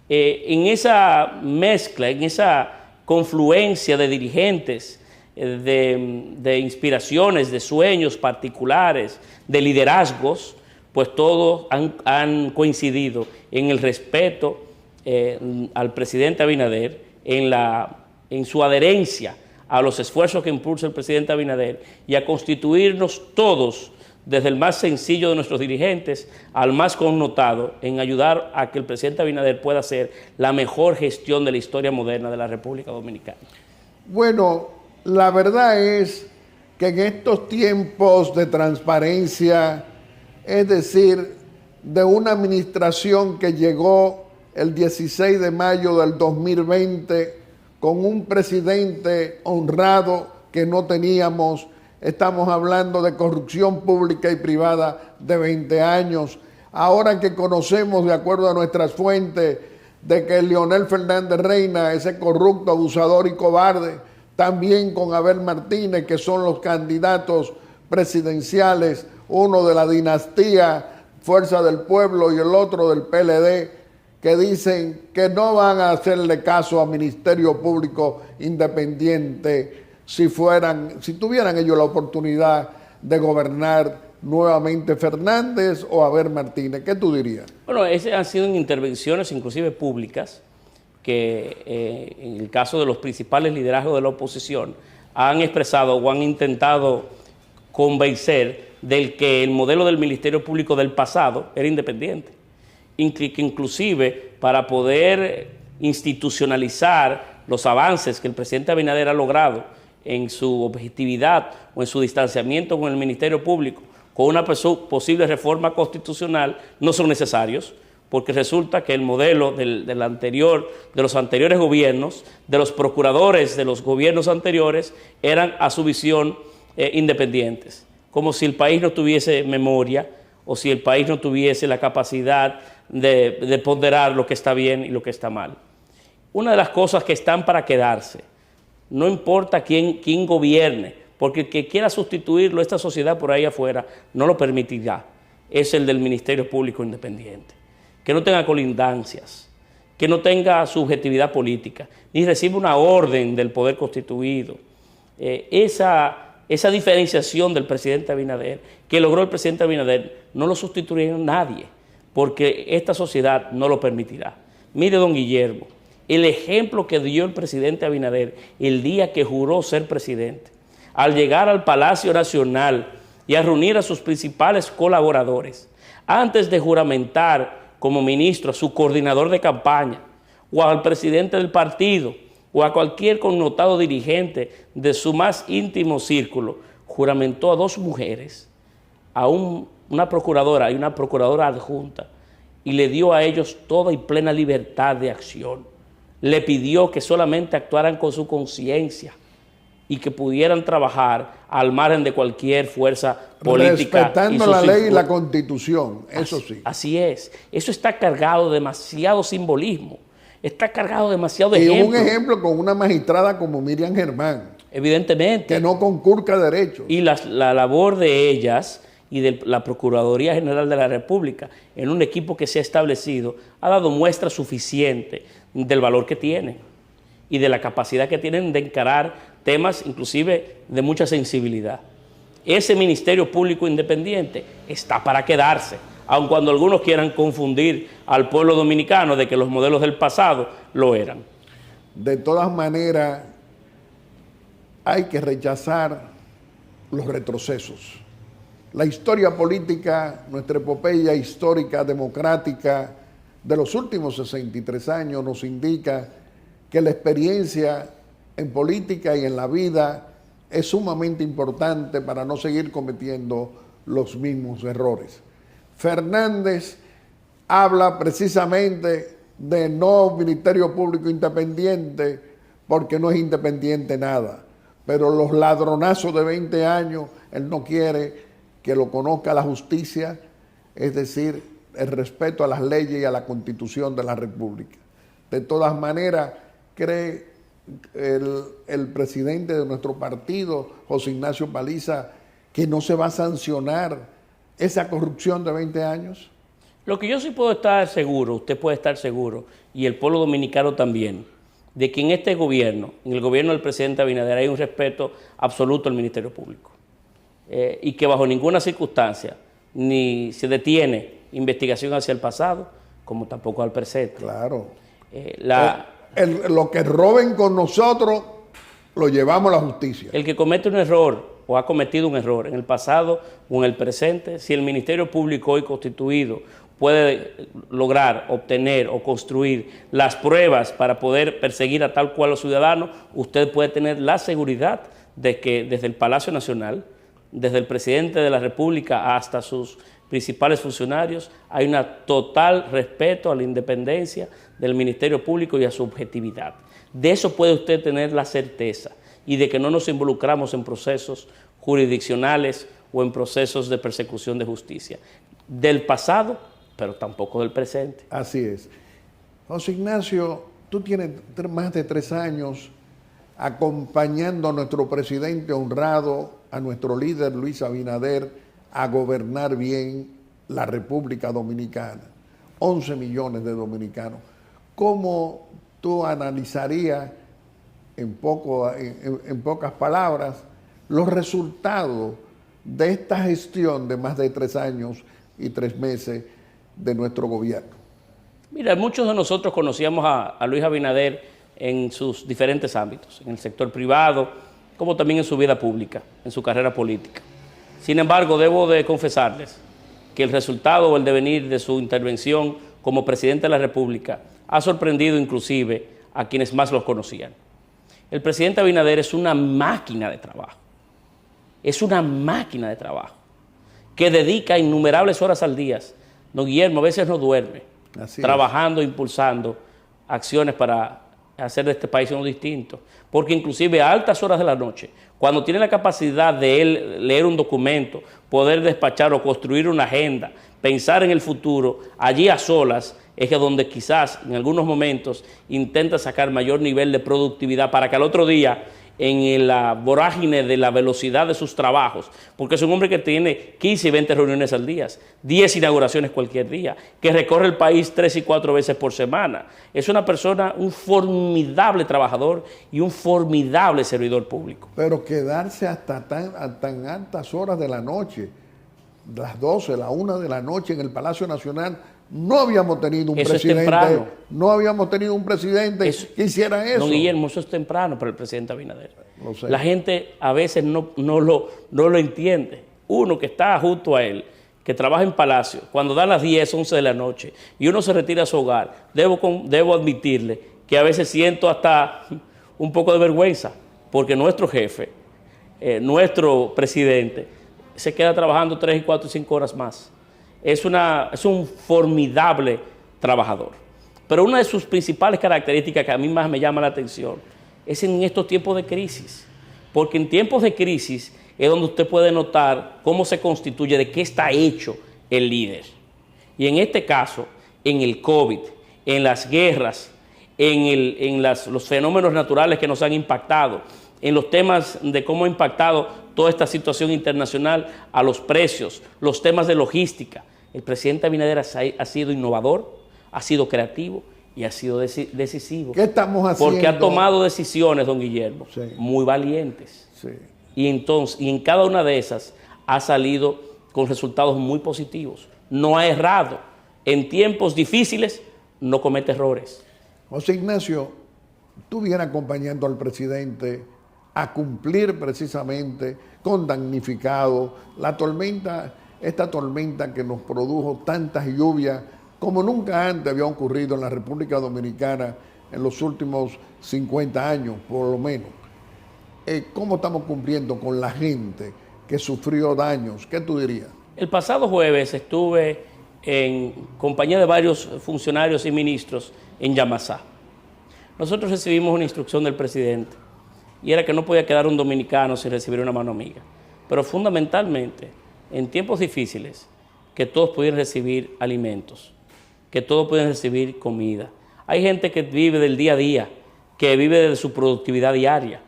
En esa mezcla, en esa confluencia de dirigentes, de inspiraciones, de sueños particulares, de liderazgos, pues todos han coincidido en el respeto al presidente Abinader, en su adherencia a los esfuerzos que impulsa el presidente Abinader y a constituirnos todos, desde el más sencillo de nuestros dirigentes al más connotado, en ayudar a que el presidente Abinader pueda hacer la mejor gestión de la historia moderna de la República Dominicana. Bueno, la verdad es que en estos tiempos de transparencia, es decir, de una administración que llegó el 16 de mayo del 2020 con un presidente honrado que no teníamos, estamos hablando de corrupción pública y privada de 20 años. Ahora que conocemos, de acuerdo a nuestras fuentes, de que Leonel Fernández Reina, ese corrupto, abusador y cobarde, también con Abel Martínez, que son los candidatos presidenciales, uno de la dinastía Fuerza del Pueblo y el otro del PLD, que dicen que no van a hacerle caso a Ministerio Público Independiente si tuvieran ellos la oportunidad de gobernar nuevamente Fernández o Abel Martínez. ¿Qué tú dirías? Bueno, esas han sido intervenciones inclusive públicas que en el caso de los principales liderazgos de la oposición han expresado o han intentado convencer del que el modelo del Ministerio Público del pasado era independiente, que inclusive para poder institucionalizar los avances que el presidente Abinader ha logrado en su objetividad o en su distanciamiento con el Ministerio Público, con una posible reforma constitucional, no son necesarios, porque resulta que el modelo de los anteriores gobiernos, de los procuradores de los gobiernos anteriores, eran a su visión independientes, como si el país no tuviese memoria o si el país no tuviese la capacidad de ponderar lo que está bien y lo que está mal. Una de las cosas que están para quedarse, no importa quién gobierne, porque el que quiera sustituirlo, esta sociedad por ahí afuera, no lo permitirá, es el del Ministerio Público Independiente, que no tenga colindancias, que no tenga subjetividad política, ni reciba una orden del poder constituido. Esa diferenciación del presidente Abinader, que logró el presidente Abinader, no lo sustituirá nadie, porque esta sociedad no lo permitirá. Mire, don Guillermo, el ejemplo que dio el presidente Abinader el día que juró ser presidente, al llegar al Palacio Nacional y a reunir a sus principales colaboradores, antes de juramentar como ministro a su coordinador de campaña, o al presidente del partido, o a cualquier connotado dirigente de su más íntimo círculo, juramentó a dos mujeres, a una procuradora y una procuradora adjunta, y le dio a ellos toda y plena libertad de acción. Le pidió que solamente actuaran con su conciencia y que pudieran trabajar al margen de cualquier fuerza política. Respetando la ley y la Constitución, eso sí. Así es. Eso está cargado de demasiado simbolismo, está cargado de demasiado ejemplo. ejemplo. Y un ejemplo con una magistrada como Miriam Germán. Evidentemente. Que no conculca derechos. Y la labor de ellas y de la Procuraduría General de la República, en un equipo que se ha establecido, ha dado muestra suficiente del valor que tienen y de la capacidad que tienen de encarar temas inclusive de mucha sensibilidad. Ese Ministerio Público Independiente está para quedarse, aun cuando algunos quieran confundir al pueblo dominicano de que los modelos del pasado lo eran. De todas maneras, hay que rechazar los retrocesos. La historia política, nuestra epopeya histórica, democrática, de los últimos 63 años nos indica que la experiencia en política y en la vida es sumamente importante para no seguir cometiendo los mismos errores. Fernández habla precisamente de no Ministerio Público Independiente porque no es independiente nada, pero los ladronazos de 20 años, él no quiere que lo conozca la justicia, es decir, el respeto a las leyes y a la Constitución de la República. De todas maneras, cree el presidente de nuestro partido, José Ignacio Paliza, que no se va a sancionar esa corrupción de 20 años. Lo que yo sí puedo estar seguro, usted puede estar seguro, y el pueblo dominicano también, de que en este gobierno, en el gobierno del presidente Abinader, hay un respeto absoluto al Ministerio Público. Y que bajo ninguna circunstancia ni se detiene investigación hacia el pasado, como tampoco al presente. Claro. Lo que roben con nosotros, lo llevamos a la justicia. El que comete un error o ha cometido un error en el pasado o en el presente, si el Ministerio Público hoy constituido puede lograr, obtener o construir las pruebas para poder perseguir a tal cual los ciudadanos, usted puede tener la seguridad de que desde el Palacio Nacional, desde el presidente de la República hasta sus principales funcionarios, hay un total respeto a la independencia del Ministerio Público y a su objetividad. De eso puede usted tener la certeza y de que no nos involucramos en procesos jurisdiccionales o en procesos de persecución de justicia. Del pasado, pero tampoco del presente. Así es. José Ignacio, tú tienes más de 3 años acompañando a nuestro presidente honrado, a nuestro líder Luis Abinader, a gobernar bien la República Dominicana. 11 millones de dominicanos. ¿Cómo tú analizarías en pocas palabras los resultados de esta gestión de más de 3 años y 3 meses de nuestro gobierno? Mira, muchos de nosotros conocíamos a Luis Abinader en sus diferentes ámbitos, en el sector privado, como también en su vida pública, en su carrera política. Sin embargo, debo de confesarles que el resultado o el devenir de su intervención como presidente de la República ha sorprendido inclusive a quienes más los conocían. El presidente Abinader es una máquina de trabajo. Es una máquina de trabajo que dedica innumerables horas al día. Don Guillermo a veces no duerme, trabajando, impulsando acciones para hacer de este país uno distinto. Porque inclusive a altas horas de la noche, cuando tiene la capacidad de él leer un documento, poder despachar o construir una agenda, pensar en el futuro, allí a solas, es que donde quizás en algunos momentos intenta sacar mayor nivel de productividad para que al otro día, en la vorágine de la velocidad de sus trabajos, porque es un hombre que tiene 15 y 20 reuniones al día, 10 inauguraciones cualquier día, que recorre el país 3 y 4 veces por semana. Es una persona, un formidable trabajador y un formidable servidor público. Pero quedarse hasta tan altas horas de la noche, las 12, la 1 de la noche en el Palacio Nacional, no habíamos tenido un presidente. No habíamos tenido un presidente que hiciera eso. Don Guillermo, eso es temprano para el presidente Abinader. La gente a veces no lo entiende. Uno que está junto a él, que trabaja en Palacio, cuando dan las 10, 11 de la noche y uno se retira a su hogar, debo admitirle que a veces siento hasta un poco de vergüenza, porque nuestro jefe, nuestro presidente, se queda trabajando 3, 4 y 5 horas más. Es un formidable trabajador. Pero una de sus principales características que a mí más me llama la atención es en estos tiempos de crisis. Porque en tiempos de crisis es donde usted puede notar cómo se constituye, de qué está hecho el líder. Y en este caso, en el COVID, en las guerras, en los fenómenos naturales que nos han impactado, en los temas de cómo ha impactado toda esta situación internacional a los precios, los temas de logística. El presidente Abinader ha sido innovador, ha sido creativo y ha sido decisivo. ¿Qué estamos haciendo? Porque ha tomado decisiones, don Guillermo, muy valientes. Sí. Y en cada una de esas ha salido con resultados muy positivos. No ha errado. En tiempos difíciles no comete errores. José Ignacio, tú vienes acompañando al presidente a cumplir precisamente con damnificados. Esta tormenta que nos produjo tantas lluvias como nunca antes había ocurrido en la República Dominicana en los últimos 50 años, por lo menos. ¿Cómo estamos cumpliendo con la gente que sufrió daños? ¿Qué tú dirías? El pasado jueves estuve en compañía de varios funcionarios y ministros en Yamasá. Nosotros recibimos una instrucción del presidente y era que no podía quedar un dominicano sin recibir una mano amiga. Pero fundamentalmente, en tiempos difíciles, que todos pudieran recibir alimentos, que todos pudieran recibir comida. Hay gente que vive del día a día, que vive de su productividad diaria,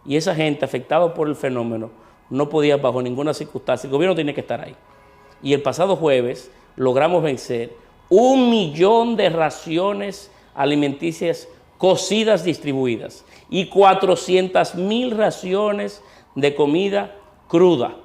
y esa gente afectada por el fenómeno no podía bajo ninguna circunstancia, el gobierno tenía que estar ahí. Y el pasado jueves logramos vencer 1 millón de raciones alimenticias cocidas distribuidas y 400,000 raciones de comida cruda.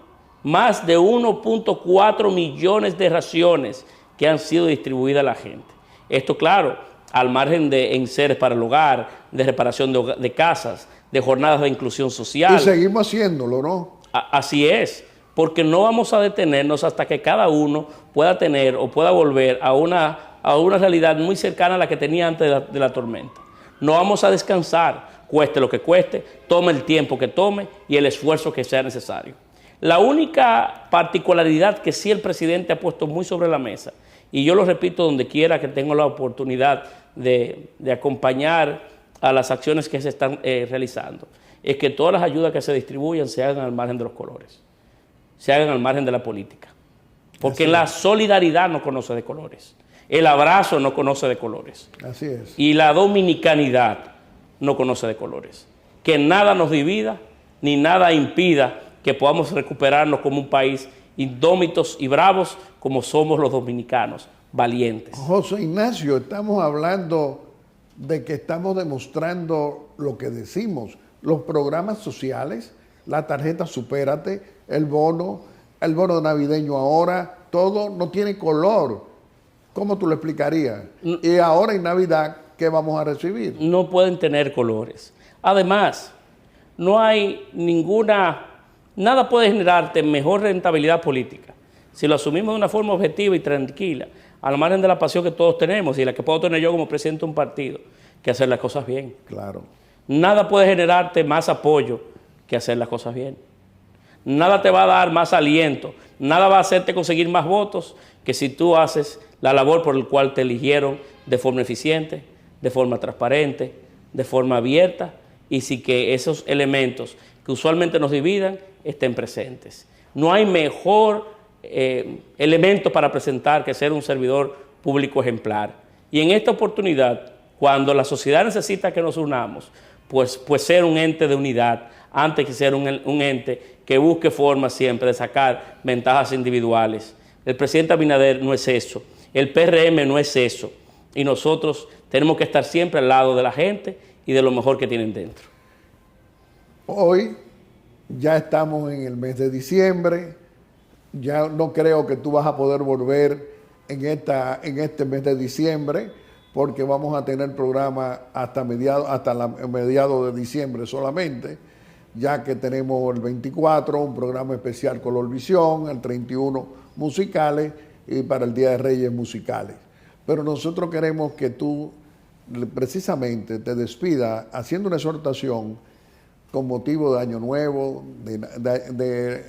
Más de 1.4 millones de raciones que han sido distribuidas a la gente. Esto, claro, al margen de enseres para el hogar, de reparación de casas, de jornadas de inclusión social. Y seguimos haciéndolo, ¿no? Así es, porque no vamos a detenernos hasta que cada uno pueda tener o pueda volver a una realidad muy cercana a la que tenía antes de la tormenta. No vamos a descansar, cueste lo que cueste, tome el tiempo que tome y el esfuerzo que sea necesario. La única particularidad que sí el presidente ha puesto muy sobre la mesa, y yo lo repito donde quiera que tengo la oportunidad de acompañar a las acciones que se están realizando, es que todas las ayudas que se distribuyan se hagan al margen de los colores, se hagan al margen de la política. Porque la solidaridad no conoce de colores, el abrazo no conoce de colores. Así es. Y la dominicanidad no conoce de colores. Que nada nos divida, ni nada impida que podamos recuperarnos como un país indómitos y bravos como somos los dominicanos, valientes. José Ignacio, estamos hablando de que estamos demostrando lo que decimos, los programas sociales, la tarjeta Supérate, el bono navideño ahora, todo no tiene color. ¿Cómo tú lo explicarías? Y ahora en Navidad, ¿qué vamos a recibir? No pueden tener colores. Además, no hay nada puede generarte mejor rentabilidad política si lo asumimos de una forma objetiva y tranquila, al margen de la pasión que todos tenemos y la que puedo tener yo como presidente de un partido, que hacer las cosas bien. Claro. Nada puede generarte más apoyo que hacer las cosas bien. Nada te va a dar más aliento, nada va a hacerte conseguir más votos que si tú haces la labor por la cual te eligieron de forma eficiente, de forma transparente, de forma abierta, y si que esos elementos que usualmente nos dividan estén presentes. No hay mejor elemento para presentar que ser un servidor público ejemplar. Y en esta oportunidad, cuando la sociedad necesita que nos unamos, pues ser un ente de unidad, antes que ser un ente que busque formas siempre de sacar ventajas individuales. El presidente Abinader no es eso, el PRM no es eso, y nosotros tenemos que estar siempre al lado de la gente y de lo mejor que tienen dentro. Hoy ya estamos en el mes de diciembre, ya no creo que tú vas a poder volver en este mes de diciembre, porque vamos a tener programa hasta mediados de diciembre solamente, ya que tenemos el 24 un programa especial Colorvisión, el 31 musicales y para el Día de Reyes musicales. Pero nosotros queremos que tú precisamente te despidas haciendo una exhortación con motivo de Año Nuevo, de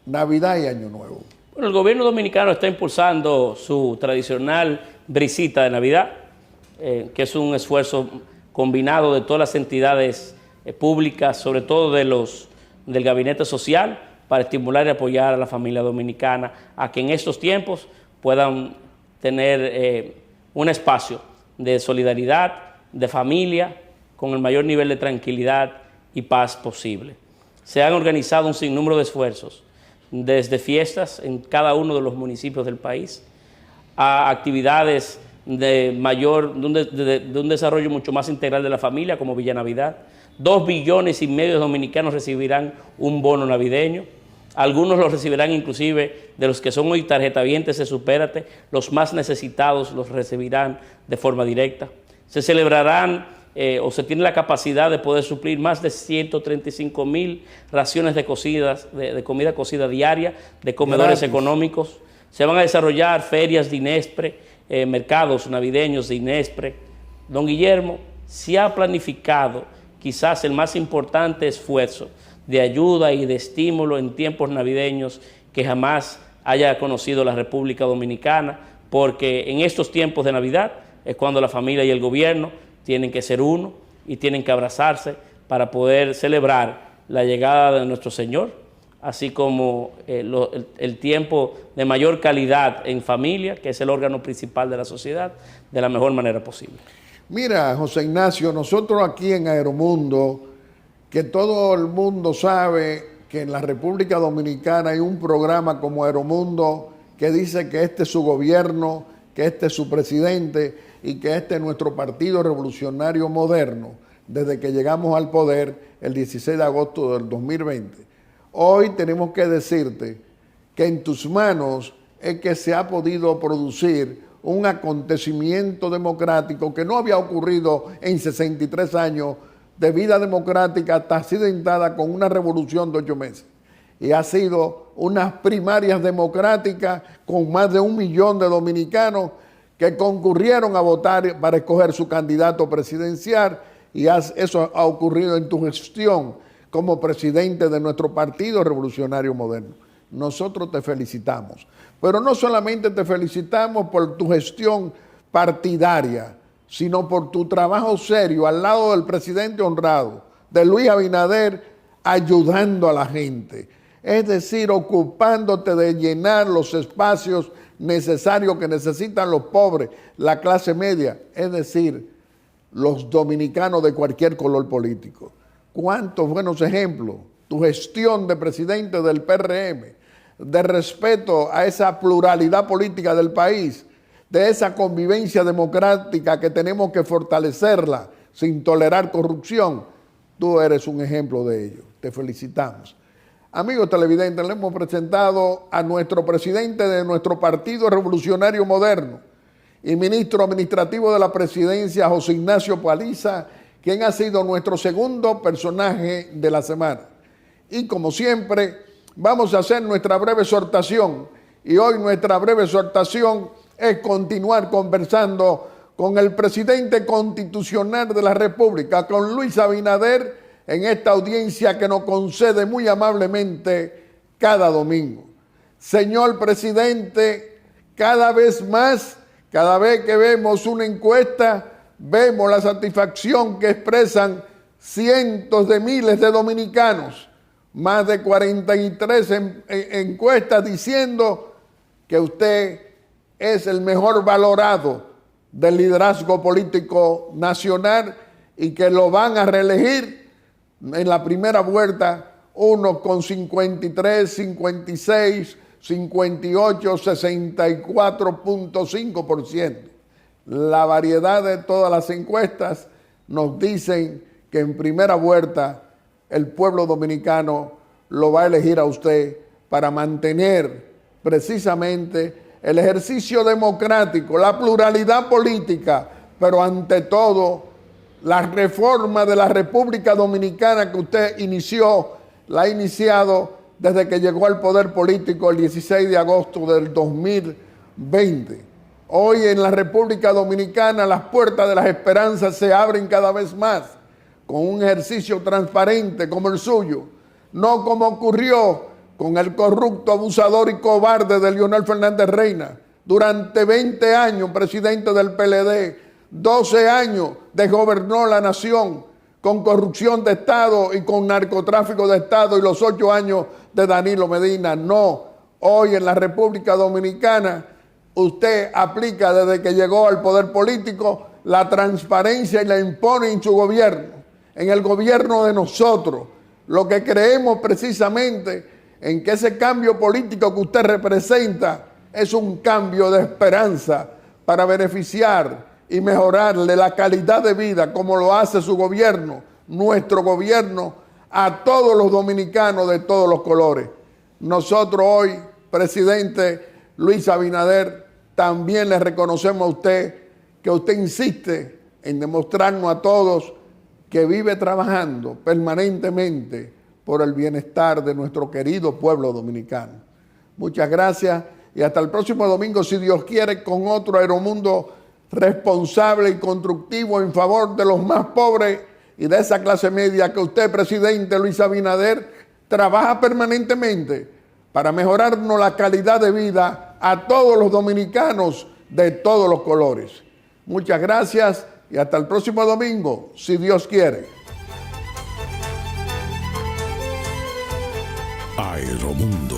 Navidad y Año Nuevo. Bueno, el gobierno dominicano está impulsando su tradicional brisita de Navidad, que es un esfuerzo combinado de todas las entidades públicas, sobre todo del Gabinete Social, para estimular y apoyar a la familia dominicana a que en estos tiempos puedan tener un espacio de solidaridad, de familia, con el mayor nivel de tranquilidad y paz posible. Se han organizado un sinnúmero de esfuerzos, desde fiestas en cada uno de los municipios del país, a actividades de un desarrollo mucho más integral de la familia, como Villa Navidad. 2,5 billones de dominicanos recibirán un bono navideño. Algunos los recibirán inclusive de los que son hoy tarjetavientes de Supérate. Los más necesitados los recibirán de forma directa. Se celebrarán o se tiene la capacidad de poder suplir más de 135,000 raciones de comida cocida diaria de comedores económicos. Se van a desarrollar ferias de Inespre, mercados navideños de Inespre. Don Guillermo, se ha planificado quizás el más importante esfuerzo de ayuda y de estímulo en tiempos navideños que jamás haya conocido la República Dominicana, porque en estos tiempos de Navidad es cuando la familia y el gobierno tienen que ser uno y tienen que abrazarse para poder celebrar la llegada de nuestro Señor, así como el tiempo de mayor calidad en familia, que es el órgano principal de la sociedad, de la mejor manera posible. Mira, José Ignacio, nosotros aquí en Aeromundo, que todo el mundo sabe que en la República Dominicana hay un programa como Aeromundo que dice que este es su gobierno, que este es su presidente y que este es nuestro Partido Revolucionario Moderno, desde que llegamos al poder el 16 de agosto del 2020. Hoy tenemos que decirte que en tus manos es que se ha podido producir un acontecimiento democrático que no había ocurrido en 63 años de vida democrática accidentada con una revolución de 8 meses. Y ha sido unas primarias democráticas con más de 1 millón de dominicanos que concurrieron a votar para escoger su candidato presidencial, y eso ha ocurrido en tu gestión como presidente de nuestro Partido Revolucionario Moderno. Nosotros te felicitamos, pero no solamente te felicitamos por tu gestión partidaria, sino por tu trabajo serio al lado del presidente honrado, de Luis Abinader, ayudando a la gente. Es decir, ocupándote de llenar los espacios necesarios que necesitan los pobres, la clase media, es decir, los dominicanos de cualquier color político. ¿Cuántos buenos ejemplos? Tu gestión de presidente del PRM, de respeto a esa pluralidad política del país, de esa convivencia democrática que tenemos que fortalecerla sin tolerar corrupción. Tú eres un ejemplo de ello. Te felicitamos. Amigos televidentes, le hemos presentado a nuestro presidente de nuestro Partido Revolucionario Moderno y ministro administrativo de la presidencia, José Ignacio Paliza, quien ha sido nuestro segundo personaje de la semana. Y como siempre, vamos a hacer nuestra breve exhortación. Y hoy nuestra breve exhortación es continuar conversando con el presidente constitucional de la República, con Luis Abinader, en esta audiencia que nos concede muy amablemente cada domingo. Señor presidente, cada vez más, cada vez que vemos una encuesta, vemos la satisfacción que expresan cientos de miles de dominicanos, más de 43 encuestas diciendo que usted es el mejor valorado del liderazgo político nacional y que lo van a reelegir en la primera vuelta, unos con 53, 56, 58, 64.5%. La variedad de todas las encuestas nos dicen que en primera vuelta el pueblo dominicano lo va a elegir a usted para mantener precisamente el ejercicio democrático, la pluralidad política, pero ante todo la reforma de la República Dominicana que usted la ha iniciado desde que llegó al poder político el 16 de agosto del 2020. Hoy en la República Dominicana las puertas de las esperanzas se abren cada vez más con un ejercicio transparente como el suyo, no como ocurrió con el corrupto, abusador y cobarde de Leonel Fernández Reina, durante 20 años presidente del PLD, 12 años desgobernó la nación con corrupción de Estado y con narcotráfico de Estado, y los 8 años de Danilo Medina. No, hoy en la República Dominicana usted aplica desde que llegó al poder político la transparencia y la impone en su gobierno, en el gobierno de nosotros. Lo que creemos precisamente en que ese cambio político que usted representa es un cambio de esperanza para beneficiar y mejorarle la calidad de vida, como lo hace su gobierno, nuestro gobierno, a todos los dominicanos de todos los colores. Nosotros hoy, presidente Luis Abinader, también le reconocemos a usted que usted insiste en demostrarnos a todos que vive trabajando permanentemente por el bienestar de nuestro querido pueblo dominicano. Muchas gracias y hasta el próximo domingo, si Dios quiere, con otro Aeromundo responsable y constructivo en favor de los más pobres y de esa clase media que usted, presidente Luis Abinader, trabaja permanentemente para mejorarnos la calidad de vida a todos los dominicanos de todos los colores. Muchas gracias y hasta el próximo domingo, si Dios quiere. Aeromundo.